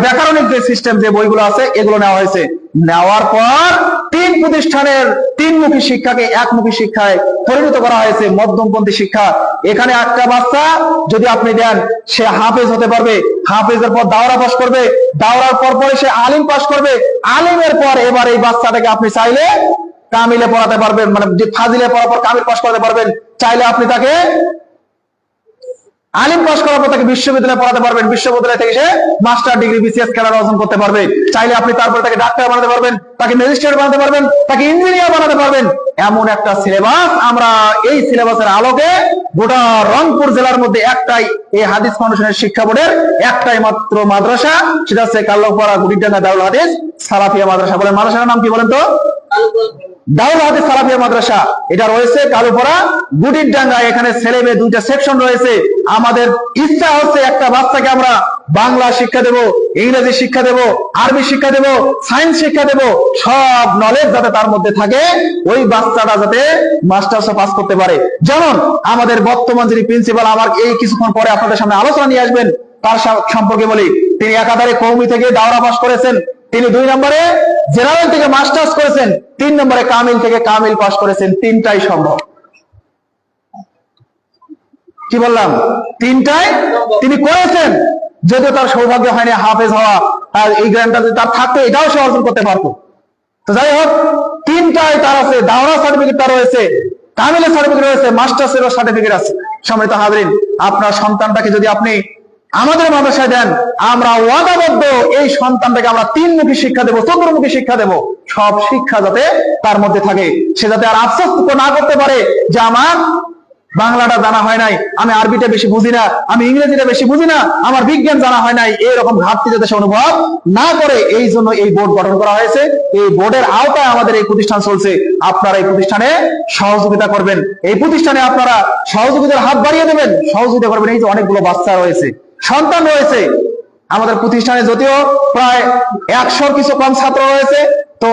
ব্যাকরণিক যে সিস্টেম, যে বইগুলো আছে এগুলো নেওয়া হয়েছে। নেওয়ার পর 3 প্রতিষ্ঠানের 3মুখী শিক্ষাকে একমুখী শিক্ষায় পরিণত করা হয়েছে, মধ্যমপন্থী শিক্ষা। এখানে একটা বাচ্চা যদি আপনি দেন, সে হাফেজ হতে পারবে, হাফেজের পর দাওরা পাস করবে, দাওরার পর পরে সে আলিম পাস করবে, আলিমের পর এবার এই বাচ্চাটাকে আপনি চাইলে কামিলে পড়াতে পারবেন, মানে ফাজিলে পড়ার পর কামিল পাস করাতে পারবেন। চাইলে আপনি তাকে আলিম পাস করার পর তাকে বিশ্ববিদ্যালয়ে পড়াতে পারবেন, বিশ্ববিদ্যালয় থেকে সে মাস্টার ডিগ্রি, বিসিএস ক্যাডার অর্জন করতে পারবে। চাইলে আপনি তারপরে তাকে ডাক্তার বানাতে পারবেন, তাকে ম্যাজিস্ট্রেট বানাতে পারবেন, তাকে ইঞ্জিনিয়ার বানাতে পারবেন। এমন একটা সিলেবাস, আমরা এই সিলেবাসের আলোকে গোটা রংপুর জেলার মধ্যে একটাই, এই হাদিস ফাউন্ডেশনের শিক্ষা বোর্ডের একটাই মাত্র মাদ্রাসা, সেটা হচ্ছে কালোপাড়া গুড়িরডাঙ্গা দারুল হাদিস সালাফিয়া মাদ্রাসা। বলেন মাদ্রাসার নাম কি বলেন তো? দারুল হাদিস সালাফিয়া মাদ্রাসা। এটা রয়েছে কালোপাড়া গুড়িরডাঙ্গা। এখানে ছেলে মেয়ে 2টা সেকশন রয়েছে। আমাদের ইচ্ছা হচ্ছে একটা বাচ্চাকে আমরা বাংলা শিক্ষা দেব, ইংরেজি শিক্ষা দেব, আরবি শিক্ষা দেব, সায়েন্স শিক্ষা দেব, সব নলেজ যাতে তার মধ্যে থাকে, ওই বাচ্চাটা যাতে মাস্টার্স পাস করতে পারে। যেমন আমাদের বর্তমান যিনি প্রিন্সিপাল, আমার এই কিছুক্ষণ পরে আপনাদের সামনে আলোচনা নিয়ে আসবেন, তার সম্পর্কে বলি, তিনি একাধারে কওমি থেকে দাওরা পাস করেছেন, তিনি 2 নম্বরে জেনারেল থেকে মাস্টার্স করেছেন, 3 নম্বরে কামিল থেকে কামিল পাস করেছেন। তিনটাই সম্ভব। কি বললাম? তিনটাই তিনি করেছেন। যদিও তার সৌভাগ্য হয়নি হাফেজ হওয়া, আর এই জ্ঞানটা যদি তার থাকতো এটাও সে অর্জন করতে পারতো। তো যাই হোক, তিনটাই তার আছে। দাওরা সার্টিফিকেট তার রয়েছে, কামিলের সার্টিফিকেট রয়েছে, মাস্টার্সের সার্টিফিকেট আছে। সম্মানিত হাজরিন, আপনার সন্তানটাকে যদি আপনি আমাদের মাদ্রাসায় দেন, আমরা ওয়াদাবদ্ধ এই সন্তানটাকে আমরা 3মুখী শিক্ষা দেব, 4মুখী শিক্ষা দেব। সব শিক্ষা যাতে তার মধ্যে থাকে, সে যাতে আর আফসোস না করতে পারে যে আমার বাংলাটা জানা হয় নাই, আমি আরবিটা বেশি বুঝি না, আমি ইংরেজিটা বেশি বুঝি না, আমার বিজ্ঞান জানা হয় নাই, এরকম ঘাটতি যাতে সে অনুভব না করে, এই জন্য এই বোর্ড গঠন করা হয়েছে। এই বোর্ডের আওতায় আমাদের এই প্রতিষ্ঠান চলছে। আপনারা এই প্রতিষ্ঠানে সহযোগিতা করবেন, এই প্রতিষ্ঠানে আপনারা সহযোগিতার হাত বাড়িয়ে দেবেন, সহযোগিতা করবেন। এই যে অনেকগুলো বাচ্চা রয়েছে, সন্তান রয়েছে আমাদের প্রতিষ্ঠানে, যদিও প্রায় 100 কিছু কম ছাত্র রয়েছে, তো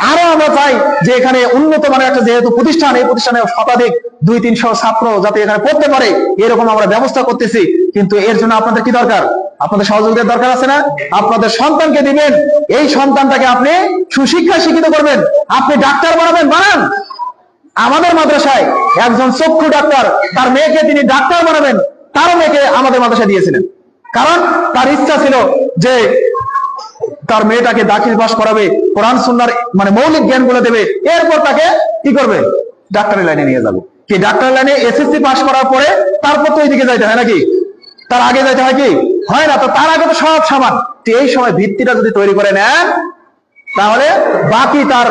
আরো আমরা চাই যে এখানে উন্নত মানের একটা যেহেতু প্রতিষ্ঠান, এই প্রতিষ্ঠানে শতাধিক 200-300 ছাত্র যাতে এখানে পড়তে পারে, এরকম আমরা ব্যবস্থা করতেছি। কিন্তু এর জন্য আপনাদের কি দরকার? আপনাদের সহযোগিতার দরকার আছে না? আপনাদের সন্তানকে দিবেন, এই সন্তানটাকে আপনি সুশিক্ষায় শিক্ষিত করবেন, আপনি ডাক্তার বানাবেন, বানান। আমাদের মাদ্রাসায় একজন চক্ষু ডাক্তার, তার মেয়েকে তিনি ডাক্তার বানাবেন, তারও মেয়েকে আমাদের মাদ্রাসায় দিয়েছিলেন। কারণ তার ইচ্ছা ছিল যে তার মেয়েটাকে দাখিল পাস করাবে, কোরআন সুন্নাহর মানে মৌলিক জ্ঞানগুলো দেবে, এরপর তাকে কি করবে? ডাক্তারের লাইনে নিয়ে যাবে। কি ডাক্তার লাইনে এসএসসি পাস করার পরে তারপর তো এইদিকে যাইতে হয় নাকি? তার আগে যাইতে হয় কি? হয় না। তো তার আগে তো সব সমান। তো এই সময় ভিত্তিটা যদি তৈরি করে নেন, তাহলে বাকি তার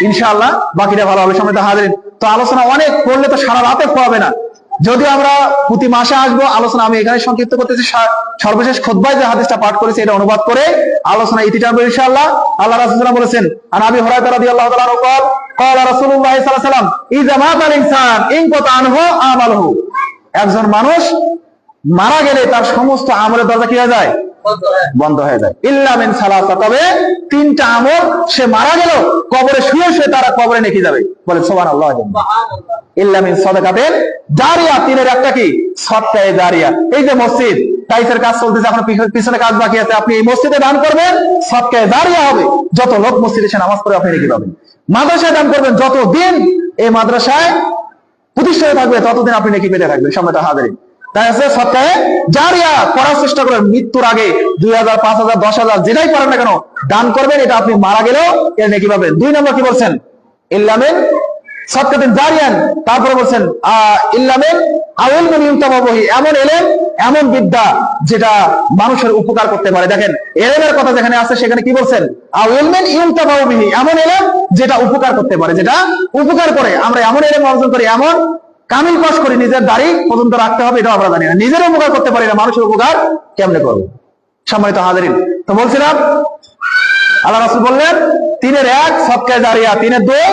ইনশাআল্লাহ বাকিটা ভালো হবে। সম্মানিত হাজিরিন, তো আলোচনা অনেক করলে তো সারা রাতে খোয়াবে না। যদি আমরা প্রতি মাসে আসবো, আলোচনা আমি এখানে সংক্ষিপ্ত করতেছি। সর্বশেষ খুতবায় যে হাদিসটা পাঠ করেছি এটা অনুবাদ করে আলোচনা ইতি টানবো ইনশাআল্লাহ। আল্লাহ রাসূল বলেছেন, আন আবি হুরায়রা রাদিয়াল্লাহু তাআলা আনহু قال قال رسول الله صلى الله عليه وسلم اذا مات الانسان انقطع عنه عمله। একজন মানুষ মারা গেলে তার সমস্ত আমলের দরজা কি হয়ে যায়? বন্ধ হয়ে যায়। ইল্লা মিন সালাসা, তবে 3টা আমল, সে মারা গেল কবরে শুয়ে শুয়ে তারা কবরে নেকি যাবে। বলে সুবহানাল্লাহ। ইল্লা মিন সাদাকাতিন জারিয়া, 3-এর একটা কি? সদকায়ে জারিয়া। এই যে মসজিদ টাইসের কাজ চলতেছে, এখন পিছনে কাজ বাকি আছে, আপনি এই মসজিদে দান করবেন, সদকায়ে জারিয়া হবে। যত লোক মসজিদে এসে নামাজ পড়ে আপনি নেকি পাবেন। মাদ্রাসায় দান করবেন, যতদিন এই মাদ্রাসায় প্রতিষ্ঠা থাকবে ততদিন আপনি নেকি পেতে থাকবেন। সম্মানিত হাজিরিন, তাই আছে সদকায়ে জারিয়া করার চেষ্টা করবেন। মৃত্যুর আগে 2000, 5000, 10,000 যেটাই করেন না কেন দান করবেন, এটা আপনি মারা গেলেও এর নেকি পাবেন। 2 নম্বর কি বলছেন? ইল্লা মিন সাদকাতিন জারিয়ান। তারপরে বলছেন ইল্লা মিন আউল মিন ইউতাবা বিহি, এমন ইলম, এমন বিদ্যা যেটা মানুষের উপকার করতে পারে। দেখেন ইলমের কথা যেখানে আছে সেখানে কি বলছেন? আউল মিন ইউতাবা বিহি, এমন ইলম যেটা উপকার করতে পারে, যেটা উপকার করে। আমরা এমন ইলম অর্জন করি, এমন কামিল পাস করি, নিজের দাড়ি পর্যন্ত রাখতে হবে এটাও আমরা জানি না, নিজের উপকার করতে পারি না, মানুষের উপকার কেমনে করবো? সম্মানিত হাজিরিন, তো বলছিলাম আল্লাহ রাসূল বললেন 3-এর 1 সদকায়ে জারিয়া, 3-এর 2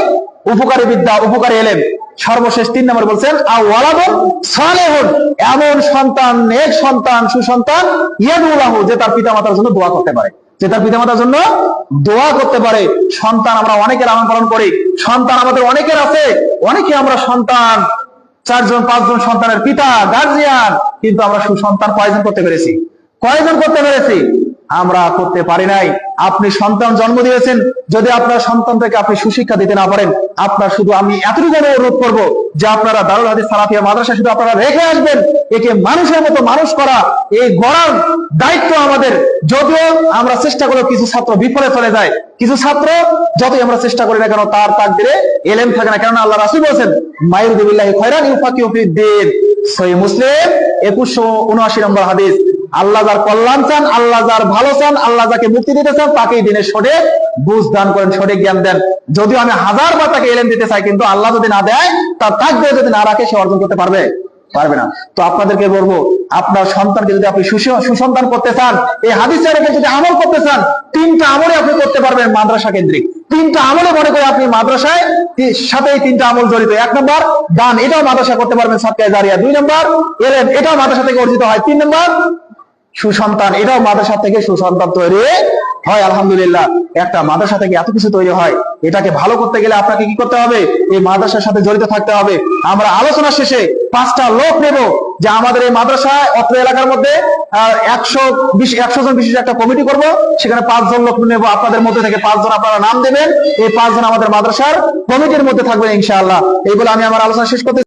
উপকারী বিদ্যা, উপকারী ইলম। সর্বশেষ 3 নম্বর বলছেন আওয়ালাদুন সালেহুন, এমন সন্তান, নেক সন্তান, সুসন্তান, ইয়াদুলাহু, যে তার পিতামাতার জন্য দোয়া করতে পারে, যে তার পিতামাতার জন্য দোয়া করতে পারে। সন্তান আমরা অনেকের লালন পালন করি, সন্তান আমাদের অনেকের আছে, অনেকে আমরা সন্তান 4জন 5জন সন্তানের পিতা, গার্জিয়ান, কিন্তু আমরা সুসন্তান কয়জন করতে পেরেছি? কয়জন করতে পেরেছি? আমরা করতে পারি নাই। আপনি সন্তান জন্ম দিয়েছেন, যদি আপনার সন্তানটাকে আপনি সুশিক্ষা দিতে না পারেন, আপনার শুধু আমি এতটুকু অনুরোধ করব যে আপনারা দারুল হাদিস সালাফিয়া মাদ্রাসা শুধু আপনারা রেখে আসবেন। একে মানুষের মতো মানুষ করা, এই গড়ার দায়িত্ব আমাদের। যদিও আমরা চেষ্টা করি, কিছু ছাত্র বিফলে চলে যায়, কিছু ছাত্র যতই আমরা চেষ্টা করি না কেন তার তাকদিরে ইলম থাকে না। কেননা আল্লাহ রাসূল বলেছেন মাইরুদু বিল্লাহি খায়রান ইউফাকিহু ফিদ্দিন, সহিহ মুসলিম 2179 নম্বর হাদিস। আল্লাহ যার কল্যাণ চান, আল্লাহ যার ভালো চান, আল্লাহ যাকে মুক্তি দিতে চান, তাকেই দিনের সঠিক বুঝ দান করেন, সঠিক জ্ঞান দেন। যদিও আমি 1000 বার তাকে ইলম দিতে চাই, কিন্তু আল্লাহ যদি না দেয়, তার তাকদীরে যদি না রাখে, সে অর্জন করতে পারবে না। তো আপনাদেরকে বলবো, আপনার সন্তানকে যদি আপনি সুসন্তান করতে চান, এই হাদিসে রেখে যদি আমল করতে চান, 3টা আমলে আপনি করতে পারবেন মাদ্রাসা কেন্দ্রিক। 3টা আমলে মনে করে আপনি মাদ্রাসায় সাথে 3টা আমল জড়িত। 1 নম্বর দান, এটাও মাদ্রাসা করতে পারবেন, সদকায়ে জারিয়া। 2 নম্বর ইলম, এটাও মাদ্রাসা থেকে অর্জিত হয়। 3 নম্বর সুসন্তান, এটাও মাদ্রাসা থেকে সুসন্তান তৈরি হয়। আলহামদুলিল্লাহ, একটা মাদ্রাসা থেকে এত কিছু তৈরি হয়। এটাকে ভালো করতে গেলে আপনাকে কি করতে হবে? এই মাদ্রাসার সাথে জড়িত থাকতে হবে। আমরা আলোচনা শেষে 5টা লোক নেব, যে আমাদের এই মাদ্রাসায় অত্র এলাকার মধ্যে 100 জন বিশিষ্ট একটা কমিটি করব, সেখানে 5 জন লোক নেব, আপনাদের মধ্যে থেকে 5 জন আপনারা নাম দেবেন, এই 5 জন আমাদের মাদ্রাসার কমিটির মধ্যে থাকবেন ইনশাআল্লাহ। এই বলে আমি আমার আলোচনা শেষ করতে